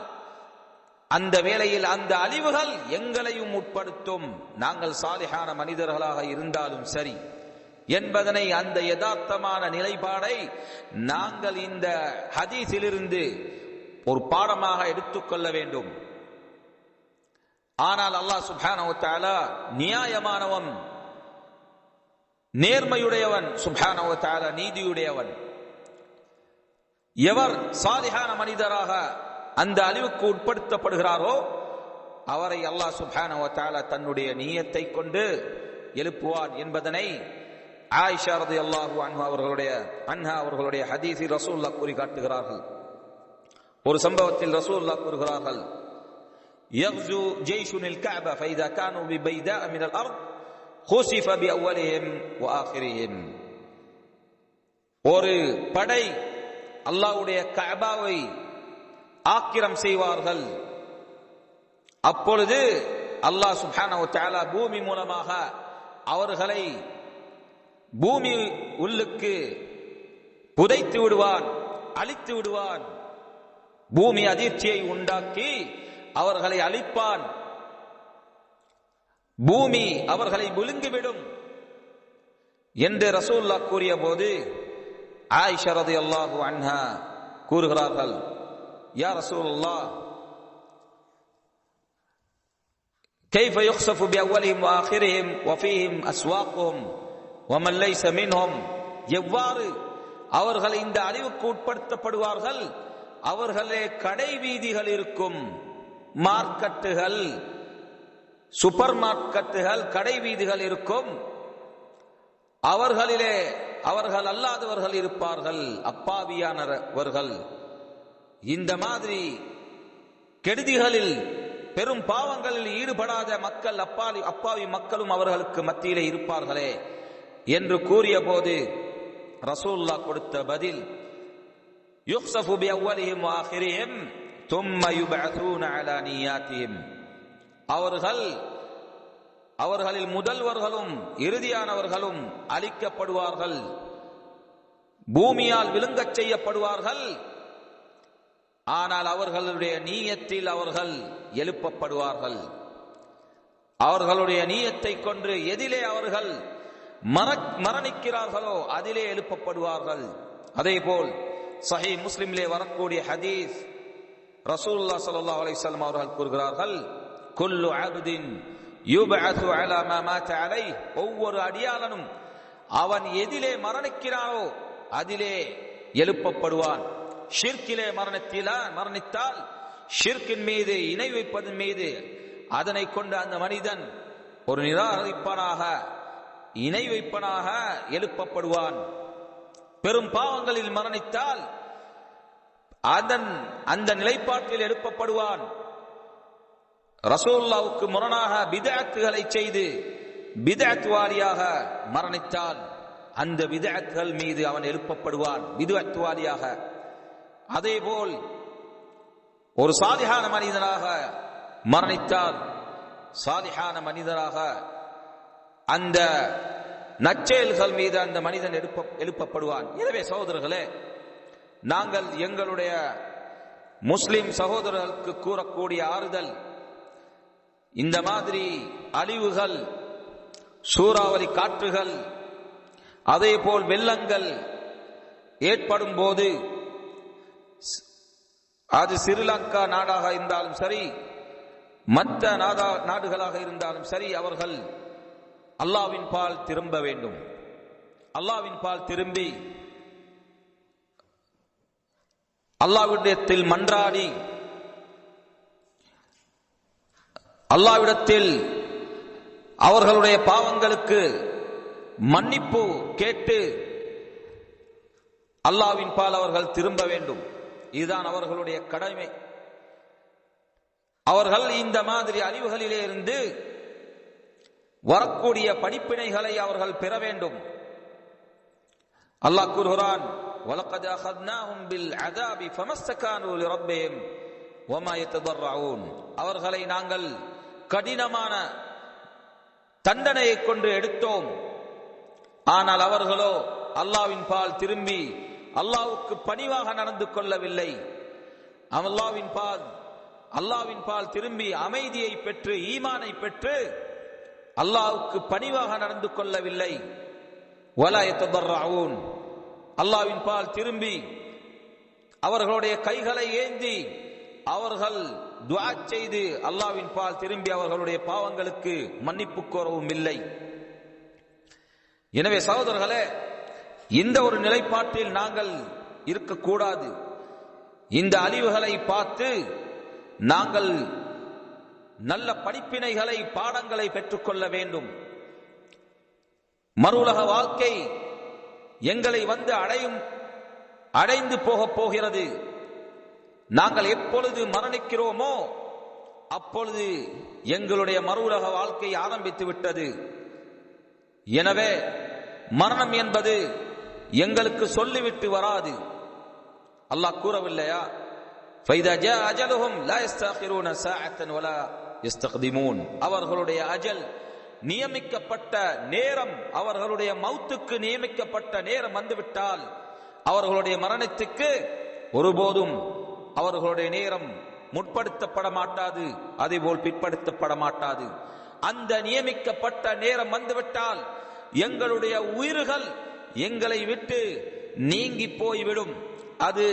அந்த வேளையில் அந்த அழிவுகள் எங்களையும் உட்படுத்தும், நாங்கள் சாலிஹான மனிதர்களாக இருந்தாலும் சரி என்பதனை, அந்த யதார்த்தமான நிலைப்பாடை நாங்கள் இந்த ஹதீஸிலிருந்து ஒரு பாடமாக எடுத்துக்கொள்ள வேண்டும். ஆனால் அல்லாஹ் சுப்ஹானஹு வ தஆலா நியாயமானவன், நேர்மையுடையவன், சுப்ஹானஹு வ தஆலா நீதியுடையவன். எவர் சாலிஹான மனிதராக அந்த அழிவுக்கு உட்படுத்தப்படுகிறாரோ அவரை அல்லாஹ் சுப்ஹானஹு வ தஆலா தன்னுடைய நியத்தை கொண்டு எழுப்புவான் என்பதனை ஆயிஷா ரலியல்லாஹு அன்ஹா அவர்களுடைய ஹதீஸில் ரசூலுல்லாஹ் கூறி காட்டுகிறார்கள். ஒரு சம்பவத்தில் ரசூலுல்லாஹ் கூறுகிறார்கள், يغزو جيش الكعبة فإذا كانوا ببيداء من الأرض خسف بأولهم وآخرهم. ஒரு படை அல்லாஹ்வுடைய கஅபாவை ஆக்கிரம் செய்வார்கள். அப்பொழுது அல்லாஹ் சுப்ஹானஹு வ தஆலா பூமி மூலமாக அவர்களை பூமி உள்ளுக்கு புதைத்து விடுவான், அழித்து விடுவான். பூமி அதிர்ச்சியை உண்டாக்கி அவர்களை அழிப்பான், பூமி அவர்களை விழுங்கிவிடும் என்று ரசூலுல்லாஹ் கூறிய போது ஆயிஷா ரலியல்லாஹு அன்ஹா கூறுகிறார்கள், யா ரசூலுல்லாஹ், كيف يخسف بأولهم وآخرهم وفيهم أسواقهم ومن ليس منهم. எவ்வாறு அவர்கள் இந்த அழிவுக்கு உட்படுத்தப்படுவார்கள், அவர்களே கடை வீதிகள் இருக்கும், மார்க்கெட்டுகள், சூப்பர் மார்க்கெட்டுகள், கடை வீதிகள் இருக்கும், அவர்களிலே அவர்கள் அல்லாதவர்கள் இருப்பார்கள், அப்பாவியானவர்கள். இந்த மாதிரி கெடுதிகளில், பெரும் பாவங்களில் ஈடுபடாத மக்கள், அப்பாவி மக்களும் அவர்களுக்கு மத்தியிலே இருப்பார்களே என்று கூறிய போது ரசூலுல்லாஹ் கொடுத்த பதில், யுக்ஸஃபு பிஅவ்வலிஹிம் வஆখিরিஹிம் ثم يبعثون على نياتهم. அவர்களில் முதல்வர்களும் இறுதியானவர்களும் அழிக்கப்படுவார்கள், பூமியால் விழுங்கச் செய்யப்படுவார்கள். ஆனால் அவர்களுடைய நீயத்தில் அவர்கள் எழுப்பப்படுவார்கள். அவர்களுடைய நீயத்தை கொண்டு எதிலே அவர்கள் மரணிக்கிறார்களோ அதிலே எழுப்பப்படுவார்கள். அதேபோல் சஹீஹ் முஸ்லிமிலே வரக்கூடிய ஹதீஸ், ரசூலுல்லாஹ் ஸல்லல்லாஹு அலைஹி வஸல்லம் அவர்கள் கூறுகிறார்கள், குல்லு அப்தின் யுபஅஸு அலா மா மாத அலைஹி. ஒவ்வொரு அடியாளனும் அவன் எதிலே மரணிக்கிறானோ அதிலே எழுப்பப்படுவான். ஷிர்கிலே மரணித்தால் ஷிர்கின் மீது, இணை வைப்பதன் மீது, அதனை கொண்டு அந்த மனிதன் ஒரு நிராகரிப்பானாக, இணை வைப்பனாக எழுப்பப்படுவான். பெரும் பாவங்களில் மரணித்தால் அந்த நிலைப்பாட்டில் எழுப்பப்படுவான். ரசூலுல்லாஹ்வுக்கு முரணாக பித்அத்துகளை செய்து பித்அத்வாலியாக மரணித்தால் அந்த பித்அத்கள் மீது அவன் எழுப்பப்படுவான், பித்அத்வாலியாக. அதேபோல் ஒரு சாலிஹான மனிதனாக மரணித்தால், சாலிஹான மனிதனாக அந்த நற்செயல்கள் மீது அந்த மனிதன் எழுப்பப்படுவான். எனவே சகோதரர்களே, நாங்கள் எங்களுடைய முஸ்லிம் சகோதரர்களுக்கு கூறக்கூடிய ஆறுதல், இந்த மாதிரி அழிவுகள், சூறாவளி காற்றுகள், அதே போல் வெள்ளங்கள் ஏற்படும் போது அது ஸ்ரீலங்கா நாடாக இருந்தாலும் சரி, மற்ற நாடுகளாக இருந்தாலும் சரி, அவர்கள் அல்லாஹ்வின் பால் திரும்ப வேண்டும். அல்லாஹ்வின் பால் திரும்பி அல்லாஹ்விடத்தில் மன்றாடி, அல்லாஹ்விடத்தில் அவர்களுடைய பாவங்களுக்கு மன்னிப்பு கேட்டு அல்லாஹ்வின் பால் அவர்கள் திரும்ப வேண்டும். இதுதான் அவர்களுடைய கடமை. அவர்கள் இந்த மாதிரி அழிவுகளிலே இருந்து வரக்கூடிய படிப்பினைகளை அவர்கள் பெற வேண்டும். அல்லாஹ் கூறுகிறான், வலகத் அஹத்னாஹும் பில் அஸாபி ஃபமஸ்தகானு லிரப்பிஹிம் வமா யததர்ரஊன். அவர்களை நாங்கள் கடினமான தண்டனையை கொண்டு எடுத்தோம். ஆனால் அவர்களோ அல்லாஹ்வின் பால் திரும்பி அல்லாஹ்வுக்கு பணிவாக நடந்து கொள்ளவில்லை. அல்லாஹ்வின் பால் திரும்பி அமைதியை பெற்று ஈமானை பெற்று அல்லாஹ்வுக்கு பணிவாக நடந்து கொள்ளவில்லை. வலா யததர்ரஊன். அல்லாஹ்வின் பால் திரும்பி அவர்களுடைய கைகளை ஏந்தி அவர்கள் துஆ செய்து அல்லாஹ்வின் பால் திரும்பி அவர்களுடைய பாவங்களுக்கு மன்னிப்பு கோரவும் இல்லை. எனவே சகோதரர்களே, இந்த ஒரு நிலைப்பாட்டில் நாங்கள் இருக்கக்கூடாது. இந்த அழிவுகளை பார்த்து நாங்கள் நல்ல படிப்பினைகளை, பாடங்களை பெற்றுக்கொள்ள வேண்டும். மறுவுலக வாழ்க்கை எங்களை வந்து அடைந்து போகப் போகிறது. நாங்கள் எப்பொழுது மரணிக்கிறோமோ அப்பொழுது எங்களுடைய மறுவுலக வாழ்க்கை ஆரம்பித்து விட்டது. எனவே மரணம் என்பது எங்களுக்கு சொல்லிவிட்டு வராது. அல்லாஹ் கூறவில்லையா, ஃபைதா ஜா அஜலுஹும் லா யஸ்தகிரூன சாஅத்தன் வலா யஸ்தக்திமூன். அவர்களுடைய அஜல், நியமிக்கப்பட்ட நேரம், அவர்களுடைய மௌத்துக்கு நியமிக்கப்பட்ட நேரம் வந்துவிட்டால் அவர்களுடைய மரணத்துக்கு ஒருபோதும் அவர்களுடைய நேரம் முற்படுத்தப்பட மாட்டாது, அதேபோல் பிற்படுத்தப்பட மாட்டாது. அந்த நியமிக்கப்பட்ட நேரம் வந்துவிட்டால் எங்களுடைய உயிர்கள் எங்களை விட்டு நீங்கி போய்விடும். அது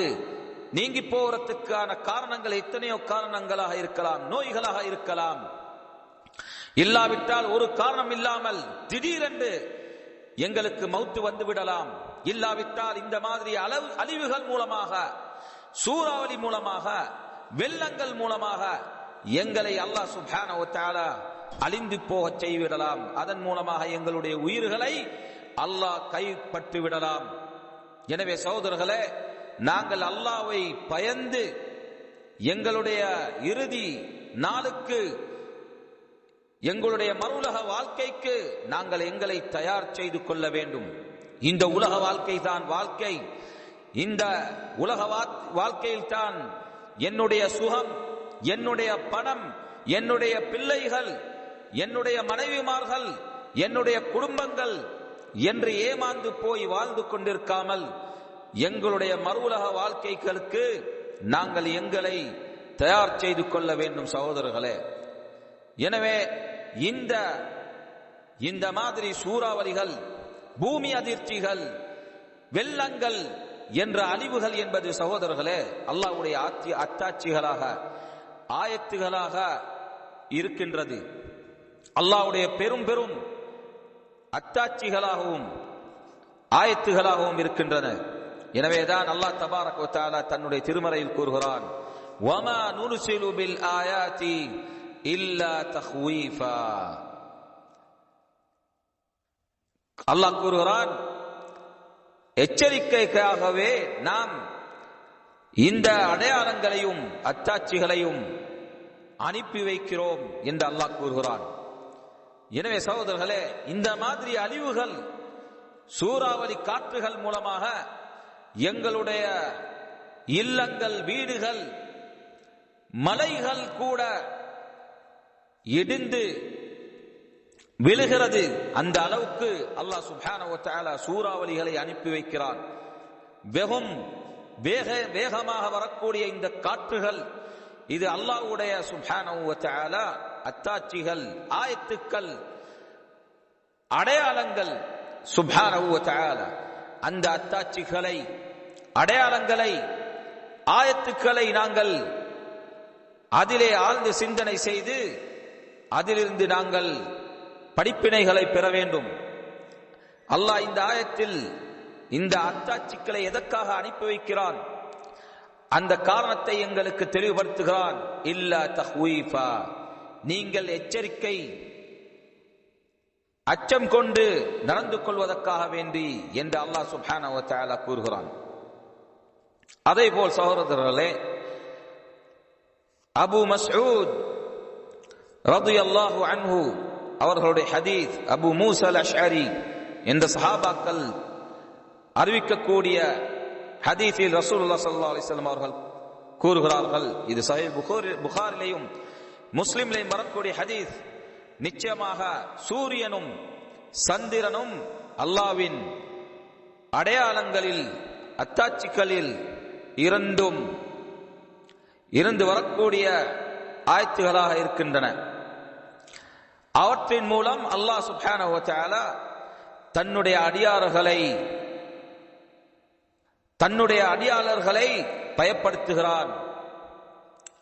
நீங்கி போறதுக்கான காரணங்கள் எத்தனையோ காரணங்களாக இருக்கலாம், நோய்களாக இருக்கலாம். இல்லாவிட்டால் ஒரு காரணம் இல்லாமல் திடீரென்று எங்களுக்கு மௌத்து வந்து விடலாம். இல்லாவிட்டால் இந்த மாதிரி அழிவுகள் மூலமாக, சூறாவளி மூலமாக, வெள்ளங்கள் மூலமாக எங்களை அல்லாஹ் சுப்ஹானஹு வ தஆலா அழிந்து போக செய்விடலாம். அதன் மூலமாக எங்களுடைய உயிர்களை அல்லாஹ் கைப்பற்றி விடலாம். எனவே சகோதரர்களே, நாங்கள் அல்லாஹ்வை பயந்து எங்களுடைய இறுதி நாளுக்கு, எங்களுடைய மறுவுலக வாழ்க்கைக்கு நாங்கள் எங்களை தயார் செய்து கொள்ள வேண்டும். இந்த உலக வாழ்க்கை தான் வாழ்க்கை. இந்த உலக வாழ்க்கையில் தான் என்னுடைய சுகம், என்னுடைய பணம், என்னுடைய பிள்ளைகள், என்னுடைய மனைவிமார்கள், என்னுடைய குடும்பங்கள் என்று ஏமாந்து போய் வாழ்ந்து கொண்டிருக்காமல் எங்களுடைய மறுவுலக வாழ்க்கைகளுக்கு நாங்கள் எங்களை தயார் செய்து கொள்ள வேண்டும் சகோதரர்களே. எனவே இந்த மாதிரி சூறாவளிகள், பூமி அதிர்ச்சிகள், வெள்ளங்கள் என்ற அழிவுகள் என்பது சகோதரர்களே அல்லாஹ்வுடைய அத்தாட்சிகளாக, ஆயத்துகளாக இருக்கின்றது. அல்லாஹ்வுடைய பெரும் பெரும் அத்தாட்சிகளாகவும் ஆயத்துகளாகவும் இருக்கின்றன. எனவேதான் அல்லாஹ் தபாரக வ தஆலா தன்னுடைய திருமறையில் கூறுகிறான், வமா நுர்சிலு பில் ஆயாத்தி இல்லா தஹ்வீஃபா. அல்லாஹ் கூறுகிறான், எச்சரிக்கைக்காகவே நாம் இந்த அடையாளங்களையும் அத்தாட்சிகளையும் அனுப்பி வைக்கிறோம் என்று அல்லாஹ் கூறுகிறான். எனவே சகோதரர்களே, இந்த மாதிரி அழிவுகள், சூறாவளி காற்றுகள் மூலமாக எங்களுடைய இல்லங்கள், வீடுகள், மலைகள் கூட இடிந்து விழுகிறது. அந்த அளவுக்கு அல்லாஹ் சுப்ஹானஹு வ தஆலா சூறாவளிகளை அனுப்பி வைக்கிறான். வெறும் வேகமாக வரக்கூடிய இந்த காற்றுகள், இது அல்லாஹ்வுடைய சுப்ஹானஹு வ தஆலா அத்தாட்சிகள், ஆயத்துக்கள், அடையாளங்கள். சுப்ஹானஹு வ தஆலா அந்த அத்தாட்சிகளை, அடையாளங்களை, ஆயத்துக்களை நாங்கள் அதிலே ஆழ்ந்து சிந்தனை செய்து அதிலிருந்து நாங்கள் படிப்பினைகளை பெற வேண்டும். அல்லாஹ் இந்த ஆயத்தில் இந்த அத்தாட்சிகளை எதற்காக அனுப்பி வைக்கிறான், அந்த காரணத்தை எங்களுக்கு தெளிவுபடுத்துகிறான். இல்லா தஹ்வீஃபா, நீங்கள் எச்சரிக்கை, அச்சம் கொண்டு நடந்து கொள்வதற்காக வேண்டி என்று அல்லாஹ் சுப்ஹானஹு வ தஆலா கூறுகிறான். அதேபோல் சகோதரர்களே, அபு மஸ்ஊத் ரலியல்லாஹு அன்ஹு அவர்களுடைய ஹதீஸ், அபு மூஸா அல்-அஷ்அரி என்ற சஹாபாக்கள் அறிவிக்கக்கூடிய ஹதீஸில் ரசூலுல்லாஹ் ஸல்லல்லாஹு அலைஹி வஸல்லம் அவர்கள் கூறுகிறார்கள், இது சஹீஹ் புகாரிலேயும் முஸ்லிம்லேயும் வரக்கூடிய ஹதீஸ், நிச்சயமாக சூரியனும் சந்திரனும் அல்லாஹ்வின் அடையாளங்களில், அத்தாட்சிகளில் இருந்து வரக்கூடிய ஆயத்துகளாக இருக்கின்றன. அவற்றின் மூலம் அல்லாஹ் சுப்ஹானஹு வ தஆலா தன்னுடைய அடியாளர்களை பயப்படுத்துகிறான்,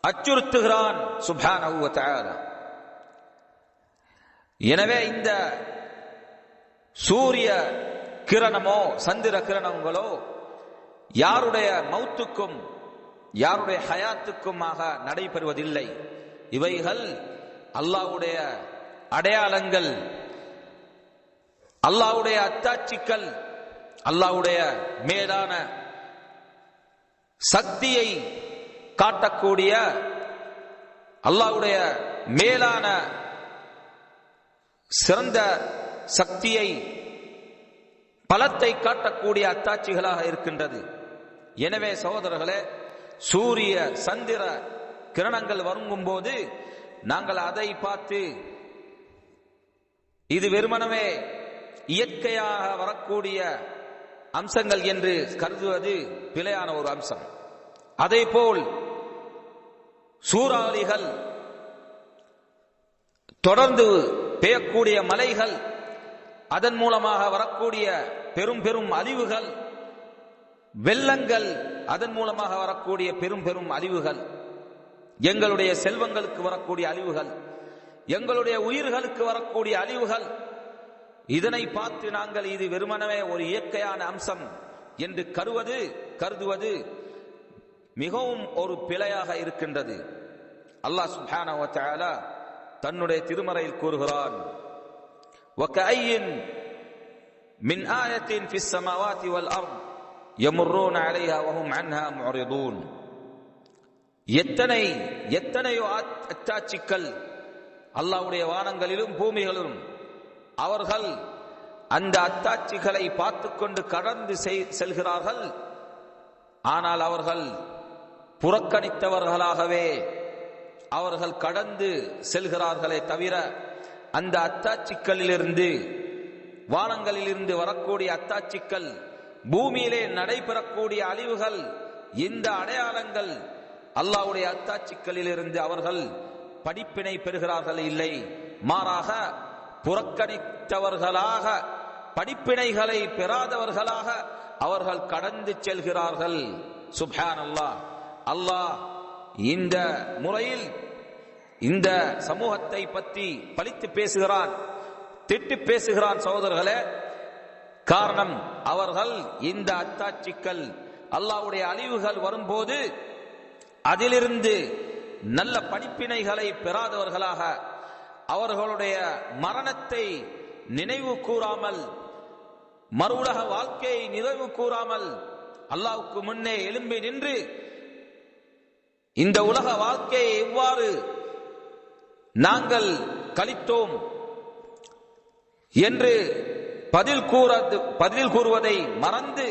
அச்சுறுத்துகிறான் சுப்ஹானஹு வ தஆலா. எனவே இந்த சூரிய கிரணமோ சந்திர கிரணங்களோ யாருடைய மௌத்துக்கும் யாருடைய ஹயாத்துக்குமாக நடைபெறுவதில்லை. இவைகள் அல்லாஹ்வுடைய அடையாளங்கள், அல்லாஹ்வுடைய அத்தாட்சிகள், அல்லாஹ்வுடைய மேலான சக்தியை காட்டக்கூடிய, அல்லாஹ்வுடைய மேலான சிறந்த சக்தியை, பலத்தை காட்டக்கூடிய அத்தாட்சிகளாக இருக்கின்றது. எனவே சகோதரர்களே, சூரிய சந்திர கிரணங்கள் வழங்கும் போது நாங்கள் அதை பார்த்து இது வெறுமனவே இயற்கையாக வரக்கூடிய அம்சங்கள் என்று கருதுவது பிழையான ஒரு அம்சம். அதேபோல் சூறாவளிகள், தொடர்ந்து பெய்யக்கூடிய மலைகள், அதன் மூலமாக வரக்கூடிய பெரும் பெரும் அழிவுகள், வெள்ளங்கள், அதன் மூலமாக வரக்கூடிய பெரும் பெரும் அழிவுகள், எங்களுடைய செல்வங்களுக்கு வரக்கூடிய அழிவுகள், எங்களுடைய உயிர்களுக்கு வரக்கூடிய அழிவுகள், இதனை பார்த்து நாங்கள் இது வெறுமனவே ஒரு இயற்கையான அம்சம் என்று கருதுவது மிகவும் ஒரு பிழையாக இருக்கின்றது. அல்லாஹ் சுப்ஹானஹு வ தஆலா தன்னுடைய திருமறையில் கூறுகிறான், வகஅய்யின் மின் ஆயத்தின் ஃபிஸ் ஸமாவாதி வல் அர்த் யமுர்ரூன அலைஹா வஹும் அன்ஹா முஅரிதூன். எத்தனையோ அத்தாட்சிகள் அல்லாஹ்வுடைய வானங்களிலும் பூமிகளிலும், அவர்கள் அந்த அத்தாட்சிகளை பார்த்துக் கொண்டு கடந்து செல்கிறார்கள். ஆனால் அவர்கள் புறக்கணித்தவர்களாகவே அவர்கள் கடந்து செல்கிறார்களே தவிர, அந்த அத்தாட்சிகளிலிருந்து, வானங்களிலிருந்து வரக்கூடிய அத்தாட்சிகள், பூமியிலே நடைபெறக்கூடிய அழிவுகள், இந்த அடையாளங்கள், அல்லாஹ்வுடைய அத்தாட்சிகளிலிருந்து அவர்கள் படிப்பினை பெறுகிறார்கள் இல்லை, மாறாக புறக்கணித்தவர்களாக, படிப்பினைகளை பெறாதவர்களாக அவர்கள் கடந்து செல்கிறார்கள். சுப்ஹானல்லாஹ். அல்லாஹ் இந்த முறையில் இந்த சமூகத்தை பற்றி பழித்து பேசுகிறான், திட்டி பேசுகிறான் சகோதரர்களே. காரணம், அவர்கள் இந்த அத்தாட்சிகள், அல்லாஹ்வுடைய அழிவுகள் வரும்போது அதிலிருந்து நல்ல படிப்பினைகளை பெறாதவர்களாக, அவர்களுடைய மரணத்தை நினைவு கூறாமல், மறு உலக வாழ்க்கையை நிறைவு கூறாமல், அல்லாஹ்வுக்கு முன்னே எழும்பி நின்று இந்த உலக வாழ்க்கையை எவ்வாறு நாங்கள் கழித்தோம் என்று பதில் கூறுவதை மறந்து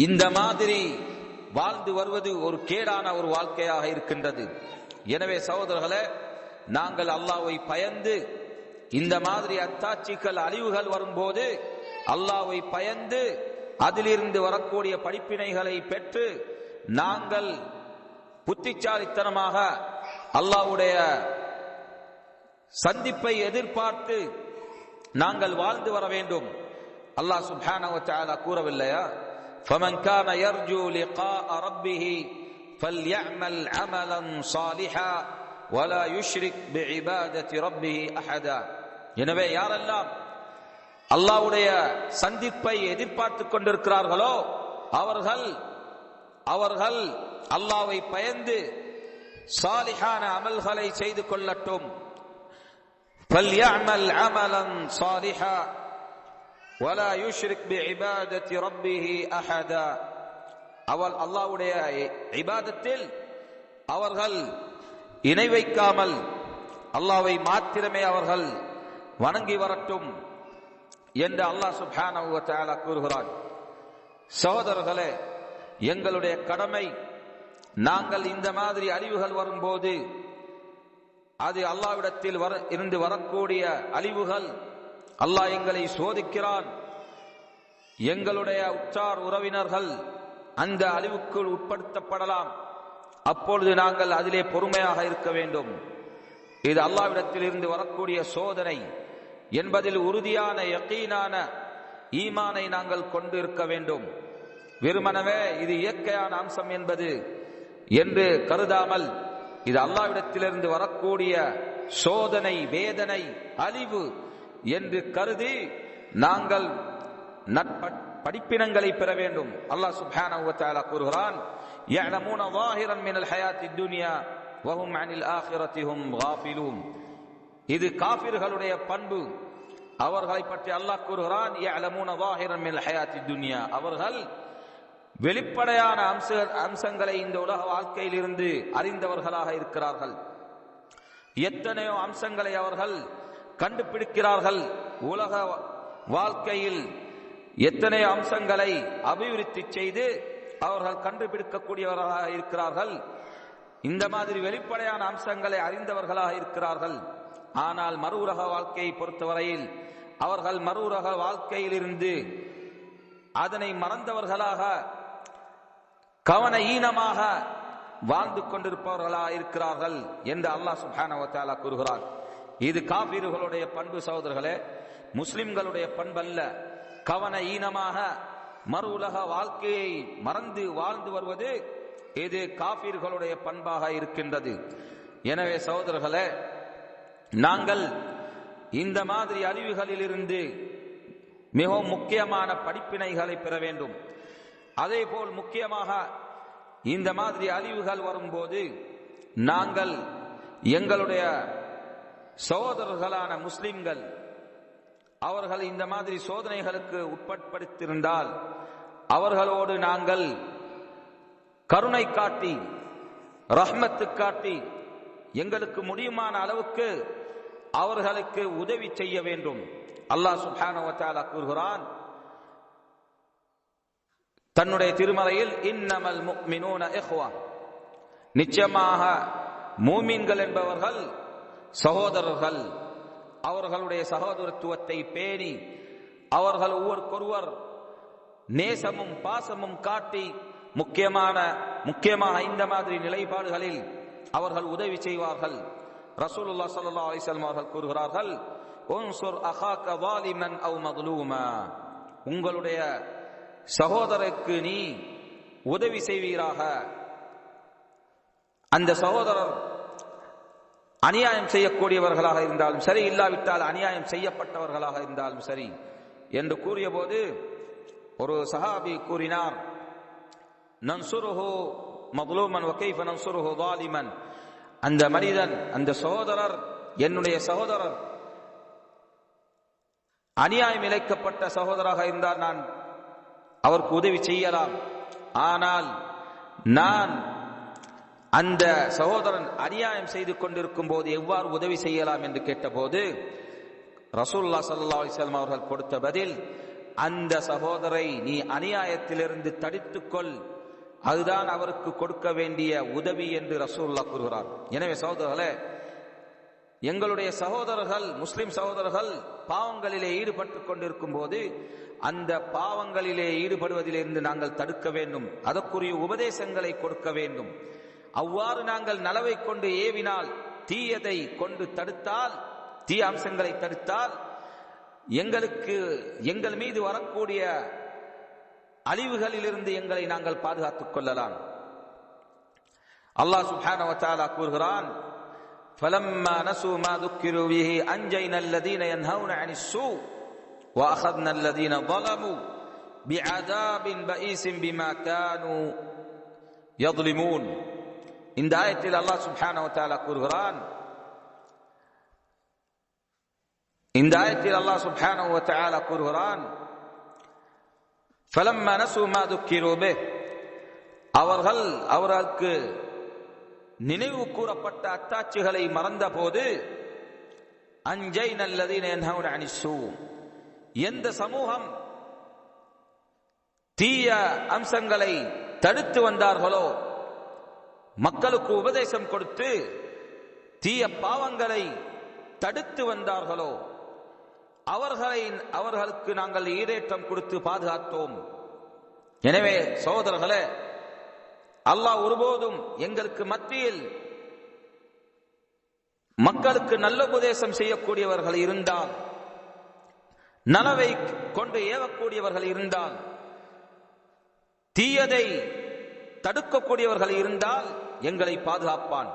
இந்த மாதிரி வாழ்ந்து வருவது ஒரு கேடான ஒரு வாழ்க்கையாக இருக்கின்றது. எனவே சகோதரர்களே, நாங்கள் அல்லாஹ்வை பயந்து, இந்த மாதிரி அத்தாட்சிகள், அழிவுகள் வரும்போது அல்லாஹ்வை பயந்து அதிலிருந்து வரக்கூடிய படிப்பினைகளை பெற்று நாங்கள் புத்திசாலித்தனமாக அல்லாஹ்வுடைய சந்திப்பை எதிர்பார்த்து நாங்கள் வாழ்ந்து வர வேண்டும். அல்லாஹ் சுப்ஹானஹு வ தஆலா கூறவில்லையா, فمن كان يرجو لقاء ربه فليعمل عملا صالحا ولا يشرك بعبادة ربه أحدا. எனவே யாரெல்லாம் அல்லாஹ்வுடைய சந்திப்பை எதிர்பார்த்து கொண்டிருக்கிறார்களோ அவர்கள் அல்லாஹ்வை பயந்து சாலிஹான அமல்களை செய்து கொள்ளட்டும். فليعمل عملا صالحا ولا يشرك بعبادة ربه أحدا. அவள் அல்லாஹ்வுடைய இபாதத்தில் அவர்கள் இணை வைக்காமல் அல்லாஹ்வை மாத்திரமே அவர்கள் வணங்கி வரட்டும் என்று அல்லாஹ் சுப்ஹானஹு வ தஆலா கூறுகிறான். சகோதரர்களே, எங்களுடைய கடமை, நாங்கள் இந்த மாதிரி அழிவுகள் வரும்போது அது அல்லாஹ்விடத்தில் இருந்து வரக்கூடிய அழிவுகள், அல்லாஹ் எங்களை சோதிக்கிறான். எங்களுடைய உற்றார் உறவினர்கள் அந்த அழிவுக்குள் உட்படுத்தப்படலாம். அப்பொழுது நாங்கள் அதிலே பொறுமையாக இருக்க வேண்டும். இது அல்லாஹ்விடத்தில் இருந்து வரக்கூடிய சோதனை என்பதில் உறுதியான யகீனான ஈமானை நாங்கள் கொண்டு இருக்க வேண்டும். வெறுமனவே இது இயற்கையான அம்சம் என்பது என்று கருதாமல் இது அல்லாஹ்விடத்திலிருந்து வரக்கூடிய சோதனை, வேதனை, அழிவு என்று கருதி நாங்கள் படிப்பினங்களை பெற வேண்டும். அல்லாஹ் சுப்ஹானஹு வ தஆலா கூறுகிறான், يَعْلَمُونَ ظَاهِرًا مِنَ الْحَيَاةِ الدُّنْيَا وَهُمْ عَنِ الْآخِرَةِ هُمْ غَافِلُونَ. இது காஃபிர்களுடைய பண்பு. அவர்களை பற்றி அல்லாஹ் கூறுகிறான், يَعْلَمُونَ ظَاهِرًا مِنَ الْحَيَاةِ الدُّنْيا. அவர்கள் வெளிப்படையான அம்சங்களை இந்த உலக வாழ்க்கையில் இருந்து அறிந்தவர்களாக இருக்கிறார்கள். எத்தனையோ அம்சங்களை அவர்கள் கண்டுபிடிக்கிறார்கள். உலக வாழ்க்கையில் எத்தனையோ அம்சங்களை அபிவிருத்தி செய்து அவர்கள் கண்டுபிடிக்கக்கூடியவர்களாக இருக்கிறார்கள். இந்த மாதிரி வெளிப்படையான அம்சங்களை அறிந்தவர்களாக இருக்கிறார்கள். ஆனால் மறு உலக வாழ்க்கையை பொறுத்தவரையில் அவர்கள் மறு உலக வாழ்க்கையில் இருந்து அதனை மறந்தவர்களாக, கவன ஈனமாக வாழ்ந்து கொண்டிருப்பவர்களாக இருக்கிறார்கள் என்று அல்லாஹ் சுப்ஹானஹு வ தஆலா கூறுகிறார். இது காஃபிர்களுடைய பண்பு சகோதரர்களே, முஸ்லிம்களுடைய பண்பல்ல. கவன ஈனமாக மறு உலக வாழ்க்கையை மறந்து வாழ்ந்து வருவது இது காஃபிர்களுடைய பண்பாக இருக்கின்றது. எனவே சகோதரர்களே, நாங்கள் இந்த மாதிரி அழிவுகளில் இருந்து மிகவும் முக்கியமான படிப்பினைகளை பெற வேண்டும். அதே போல் முக்கியமாக இந்த மாதிரி அழிவுகள் வரும்போது நாங்கள் எங்களுடைய சகோதரர்களான முஸ்லிம்கள் அவர்கள் இந்த மாதிரி சோதனைகளுக்கு உட்படுத்தியிருந்தால் அவர்களோடு நாங்கள் கருணை காட்டி, ரஹ்மத்து காட்டி, எங்களுக்கு முடியுமான அளவுக்கு அவர்களுக்கு உதவி செய்ய வேண்டும். அல்லாஹ் சுப்ஹானஹு வ தஆலா கூறுகிறான் தன்னுடைய திருமறையில், இன்னமல் முஃமினூன இஹ்வா, நிச்சயமாக மூமின்கள் என்பவர்கள் சகோதரர்கள். அவர்களுடைய சகோதரத்துவத்தை பேணி அவர்கள் ஒருவருக்கொருவர் நேசமும் பாசமும் காட்டி முக்கியமாக இந்த மாதிரி நிலைப்பாடுகளில் அவர்கள் உதவி செய்வார்கள். ரசூலுல்லாஹ் ஸல்லல்லாஹு அலைஹி வஸல்லம் அவர்கள் கூறுகிறார்கள், உன்சுர் அகாக வாலிமன் அவ் மظلوما, உங்களுடைய சகோதரருக்கு நீ உதவி செய்வீராக. அந்த சகோதரர் அநியாயம் செய்யக்கூடியவர்களாக இருந்தாலும் சரி, இல்லாவிட்டால் அநியாயம் செய்யப்பட்டவர்களாக இருந்தாலும் சரி என்று கூறிய போது ஒரு சஹாபி கூறினார், நன்சுருஹு மظلومன் வ கைஃப நன்சுருஹு ظالمன், அந்த மனிதன், அந்த சகோதரர், என்னுடைய சகோதரர் அநியாயம் இழைக்கப்பட்ட சகோதராக இருந்தால் நான் அவருக்கு உதவி செய்யலாம். ஆனால் நான் அந்த சகோதரன் அநியாயம் செய்து கொண்டிருக்கும் போது எவ்வாறு உதவி செய்யலாம் என்று கேட்டபோது ரசூலுல்லாஹ் ஸல்லல்லாஹு அலைஹி வஸல்லம் அவர்கள் கொடுத்த பதில், அந்த சகோதரை நீ அநியாயத்திலிருந்து தடுத்துக்கொள், அதுதான் அவருக்கு கொடுக்க வேண்டிய உதவி என்று ரசூலுல்லாஹ் கூறுகிறார். எனவே சகோதரர்களே, எங்களுடைய சகோதரர்கள், முஸ்லிம் சகோதரர்கள் பாவங்களிலே ஈடுபட்டு கொண்டிருக்கும் போது அந்த பாவங்களிலே ஈடுபடுவதிலிருந்து நாங்கள் தடுக்க வேண்டும், அதற்குரிய உபதேசங்களை கொடுக்க வேண்டும். அவ்வாறு நாங்கள் நலவை கொண்டு ஏவினால், தீயதை கொண்டு தடுத்தால், தீய அம்சங்களை தடுத்தால் எங்கள் மீது வரக்கூடிய அழிவுகளிலிருந்து எங்களை நாங்கள் பாதுகாத்துக் கொள்ளலாம். அல்லாஹ் சுப்ஹானஹு வ தஆலா கூறுகிறான், فَلَمَّا نَسُوا مَا ذُكِّرُوا بِهِ أَنْجَيْنَا الَّذِينَ يَنْهَوْنَ عَنِ السُّوءِ وَأَخَذْنَا الَّذِينَ ظَلَمُوا بِعَذَابٍ بَئِيسٍ بِمَا كَانُوا يَظْلِمُونَ. இந்த ஆயத்தில் அல்லாஹ் சுப்ஹானஹு வ தஆலா கூறுகிறான், இந்த ஆயத்தில் அல்லாஹ் சுப்ஹானஹு வ தஆலா கூறுகிறான், فَلَمَّا نَسُوا مَا ذُكِّرُوا بِهِ, அவர்களுக்கு நினைவு கூறப்பட்ட அத்தாட்சிகளை மறந்த போது, அன்ஜைனா அல்லதீன யன்ஹவுன அனிஸ்ஸூ, எந்த சமூகம் தீய அம்சங்களை தடுத்து வந்தார்களோ, மக்களுக்கு உபதேசம் கொடுத்து தீய பாவங்களை தடுத்து வந்தார்களோ அவர்களுக்கு நாங்கள் ஈடேற்றம் கொடுத்து பாதுகாத்தோம். எனவே சகோதரர்களே, அல்லாஹ் ஒருபோதும் எங்களுக்கு மத்தியில் மக்களுக்கு நல்ல உபதேசம் செய்யக்கூடியவர்கள் இருந்தால், நலவை கொண்டு ஏவக்கூடியவர்கள் இருந்தால், தீயதை தடுக்கக்கூடியவர்கள் இருந்தால் எங்களை பாதுகாப்பான்,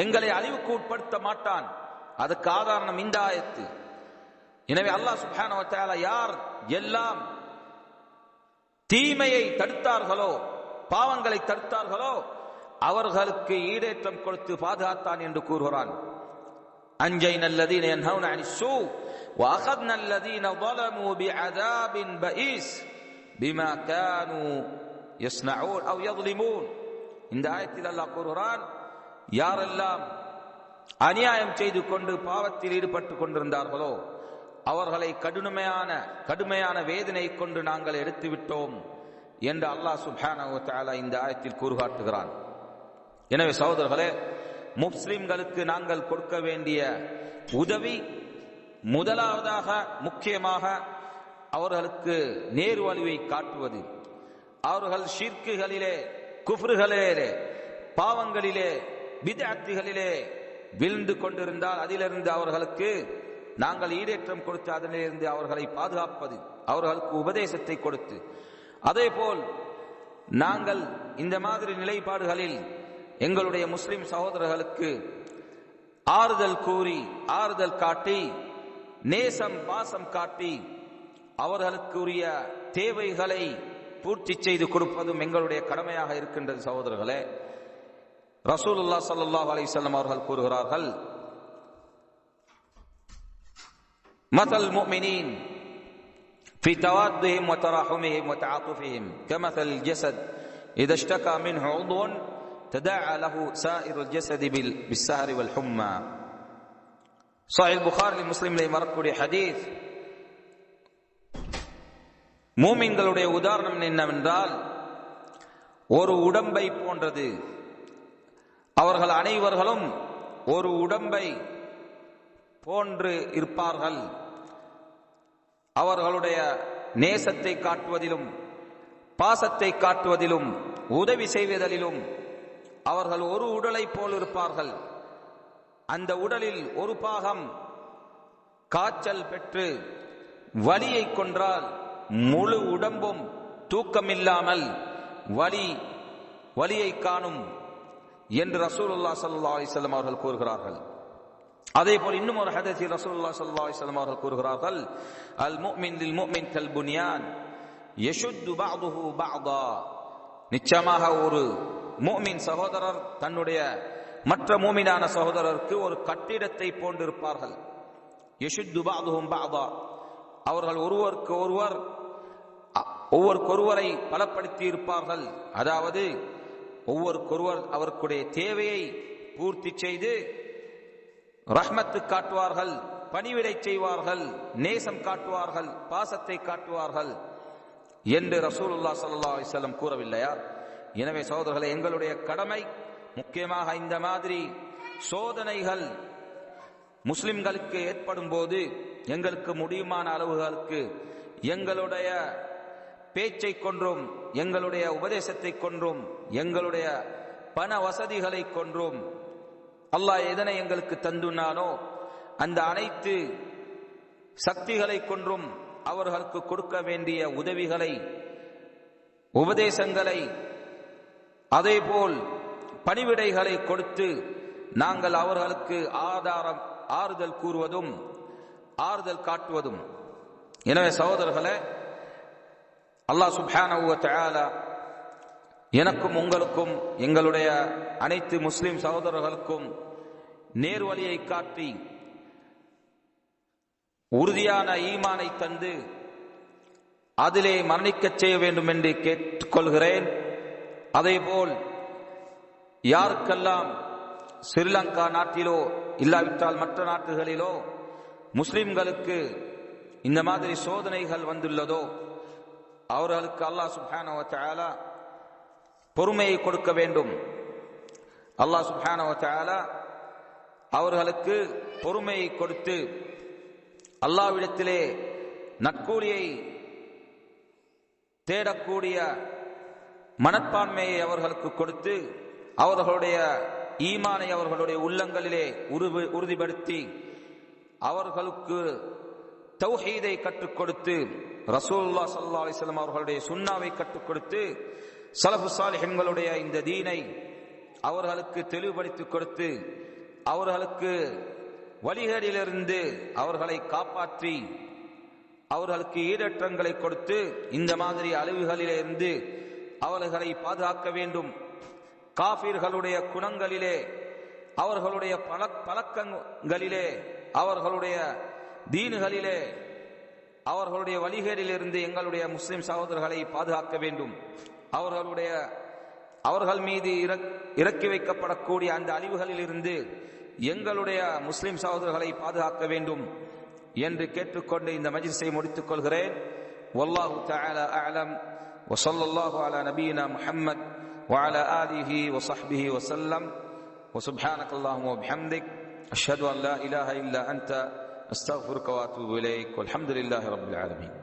எங்களை அழிவுக்கு உட்படுத்த மாட்டான். அதுக்கு ஆதாரம் இந்த ஆயத்து. எனவே அல்லாஹ் சுப்ஹானஹு வ தஆலா யார் எல்லாம் தீமையை தடுத்தார்களோ, பாவங்களை தடுத்தார்களோ அவர்களுக்கு ஈடேற்றம் கொடுத்து பாதுகாத்தான் என்று கூறுகிறான். அன்ஜைனா அல்லதீன யன்ஹவுன அனிஸ்ஸூ வ அகத்னா அல்லதீன ظلموا بعذاب بئيس بما كانوا يصنعون او يظلمون. இந்த ஆயத்தில் அல்லாஹ் கூறுகிறான், யாரெல்லாம் அநியாயம் செய்து கொண்டு பாவத்தில் ஈடுபட்டு கொண்டிருந்தார்களோ அவர்களை கடுமையான வேதனை கொண்டு நாங்கள் எடுத்து விட்டோம் என்று அல்லாஹ் சுப்ஹானஹு வ தஆலா இந்த ஆயத்தில் கூறுகாட்டுகிறான். எனவே சகோதரர்களே, முஸ்லிம்களுக்கு நாங்கள் கொடுக்க வேண்டிய உதவி முதலாவதாக முக்கியமாக அவர்களுக்கு நேர் வழியை காட்டுவது. அவர்கள் ஷிர்க்குகளிலே, குஃப்ருகளிலே, பாவங்களிலே, பித்அத்துகளிலே விழுந்து கொண்டிருந்தால் அதிலிருந்து அவர்களுக்கு நாங்கள் ஈடேற்றம் கொடுத்து அதனிலிருந்து அவர்களை பாதுகாப்பது, அவர்களுக்கு உபதேசத்தை கொடுத்து, அதேபோல் நாங்கள் இந்த மாதிரி நிலைப்பாடுகளில் எங்களுடைய முஸ்லிம் சகோதரர்களுக்கு ஆறுதல் கூறி, ஆறுதல் காட்டி, நேசம் பாசம் காட்டி அவர்களுக்குரிய தேவைகளை பூர்த்தி செய்து கொடுப்பதும் எங்களுடைய கடமையாக இருக்கின்றது. சகோதரர்களே, ரசூலுல்லாஹ் ஸல்லல்லாஹு அலைஹி வஸல்லம் அவர்கள் கூறுகிறார்கள், மஸல் முஃமினீன் في توادهم وتراحمهم وتعاطفهم كمثل الجسد إذا اشتكى منه عضو تداعى له سائر الجسد بالسهر والحمى. صحيح البخاري مسلم லே வரக்கூடிய ஹதீஸ். மூமின்களுடைய உதாரணம் என்னவென்றால், ஒரு உடம்பை போன்றது. அவர்கள் அனைவர்களும் ஒரு உடம்பை போன்று இருப்பார்கள். அவர்களுடைய நேசத்தை காட்டுவதிலும், பாசத்தை காட்டுவதிலும், உதவி செய்வதிலும் அவர்கள் ஒரு உடலை போல் இருப்பார்கள். அந்த உடலில் ஒரு பாகம் காய்ச்சல் பெற்று வலியை கொன்றால் முழு உடம்பும் தூக்கமில்லாமல் வலியை காணும் என்று ரசூலுல்லாஹ் ஸல்லல்லாஹு அலைஹி வஸல்லம் அவர்கள் கூறுகிறார்கள். அதேபோல் இன்னும் ஒரு ஹதீஸில் ரசூலுல்லாஹ் ஸல்லல்லாஹு அலைஹி வஸல்லம் அவர்கள் கூறுகிறார்கள், அல் முஃமின் லில் முஃமின் கல் புன்யான் யஷுத்து பஅதுஹு பஅதா. நிச்சயமாக ஒரு முஃமின் சகோதரர் தன்னுடைய மற்ற முஃமினான சகோதரருக்கு ஒரு கட்டிடத்தை போன்றிருப்பார்கள். யஷுத்து பஅதுஹும் பஅதா, அவர்கள் ஒவ்வொருவரை பலப்படுத்தி இருப்பார்கள். அதாவது ஒவ்வொருவர் அவர்களுடைய தேவையை பூர்த்தி செய்து ரஹ்மத்து காட்டுவார்கள், பணிவிடை செய்வார்கள், நேசம் காட்டுவார்கள், பாசத்தை காட்டுவார்கள் என்று ரசூலுல்லாஹ் ஸல்லல்லாஹு அலைஹி வஸல்லம் கூறவில்லையா? எனவே சகோதரர்களே, எங்களுடைய கடமை முக்கியமாக இந்த மாதிரி சோதனைகள் முஸ்லிம்களுக்கு ஏற்படும் போது எங்களுக்கு முடியுமான அளவுகளுக்கு எங்களுடைய பேச்சை கொன்றும் எங்களுடைய உபதேசத்தை கொன்றும் எங்களுடைய பண வசதிகளை கொன்றும் அல்லாஹ் எதனை எங்களுக்கு தந்துனானோ அந்த அனைத்து சக்திகளை கொன்றும் அவர்களுக்கு கொடுக்க வேண்டிய உதவிகளை, உபதேசங்களை, அதேபோல் பணிவிடைகளை கொடுத்து நாங்கள் அவர்களுக்கு ஆறுதல் கூறுவதும் ஆறுதல் காட்டுவதும். எனவே சகோதரர்களே, அல்லாஹ் சுப்ஹானஹு வ தஆலா எனக்கும் உங்களுக்கும் எங்களுடைய அனைத்து முஸ்லிம் சகோதரர்களுக்கும் நேர்வழியை காட்டி உறுதியான ஈமானை தந்து அதிலே மரணிக்கச் செய்ய வேண்டும் என்று கேட்டுக்கொள்கிறேன். அதேபோல் யாருக்கெல்லாம் ஸ்ரீலங்கா நாட்டிலோ இல்லாவிட்டால் மற்ற நாட்டுகளிலோ முஸ்லிம்களுக்கு இந்த மாதிரி சோதனைகள் வந்துள்ளதோ அவர்களுக்கு அல்லாஹ் சுப்ஹானஹு வ தஆலா பொறுமையை கொடுக்க வேண்டும். அல்லாஹ் சுப்ஹானஹு வ தஆலா அவர்களுக்கு பொறுமையை கொடுத்து அல்லாஹ்விடத்திலே நற்கூலியை தேடக்கூடிய மனப்பான்மையை அவர்களுக்கு கொடுத்து அவர்களுடைய ஈமானை அவர்களுடைய உள்ளங்களிலே உறுதிப்படுத்தி அவர்களுக்கு தௌஹீதை கற்றுக் கொடுத்து ரசூலுல்லாஹ் ஸல்லல்லாஹு அலைஹி வஸல்லம் அவர்களுடைய சுன்னாவை கற்றுக் கொடுத்து ஸலஃபு ஸாலிஹீன்களுடைய இந்த தீனை அவர்களுக்கு தெளிவுபடுத்திக் கொடுத்து அவர்களுக்கு வழிகேடிலிருந்து அவர்களை காப்பாற்றி அவர்களுக்கு ஈடற்றங்களை கொடுத்து இந்த மாதிரி அழிவுகளிலிருந்து அவர்களை பாதுகாக்க வேண்டும். காஃபிர்களுடைய குணங்களிலே, அவர்களுடைய பழக்கங்களிலே, அவர்களுடைய தீனுகளிலே, அவர்களுடைய வழிகேடிலிருந்து எங்களுடைய முஸ்லிம் சகோதரர்களை பாதுகாக்க வேண்டும். அவர்கள் மீது இறக்கி வைக்கப்படக்கூடிய அந்த அழிவுகளில் இருந்து எங்களுடைய முஸ்லிம் சகோதரர்களை பாதுகாக்க வேண்டும் என்று கேட்டுக்கொண்டு இந்த மஜ்லிஸை முடித்துக் கொள்கிறேன். வல்லாஹு தஆலா அஅலம் வ ஸல்லல்லாஹு அலா நபியினா முஹம்மத் வ அலா ஆலிஹி வ ஸஹ்பிஹி வ ஸல்லம் வ சுப்ஹானக்கல்லாஹும்ம வ பிஹம்திக் அஷ்ஹது அன் லா இலாஹா இல்லா அன்த அஸ்தக்ஃபிருக வ அத்தூபு இலைக் வல்ஹம்துலில்லாஹி ரப்பில் ஆலமீன்.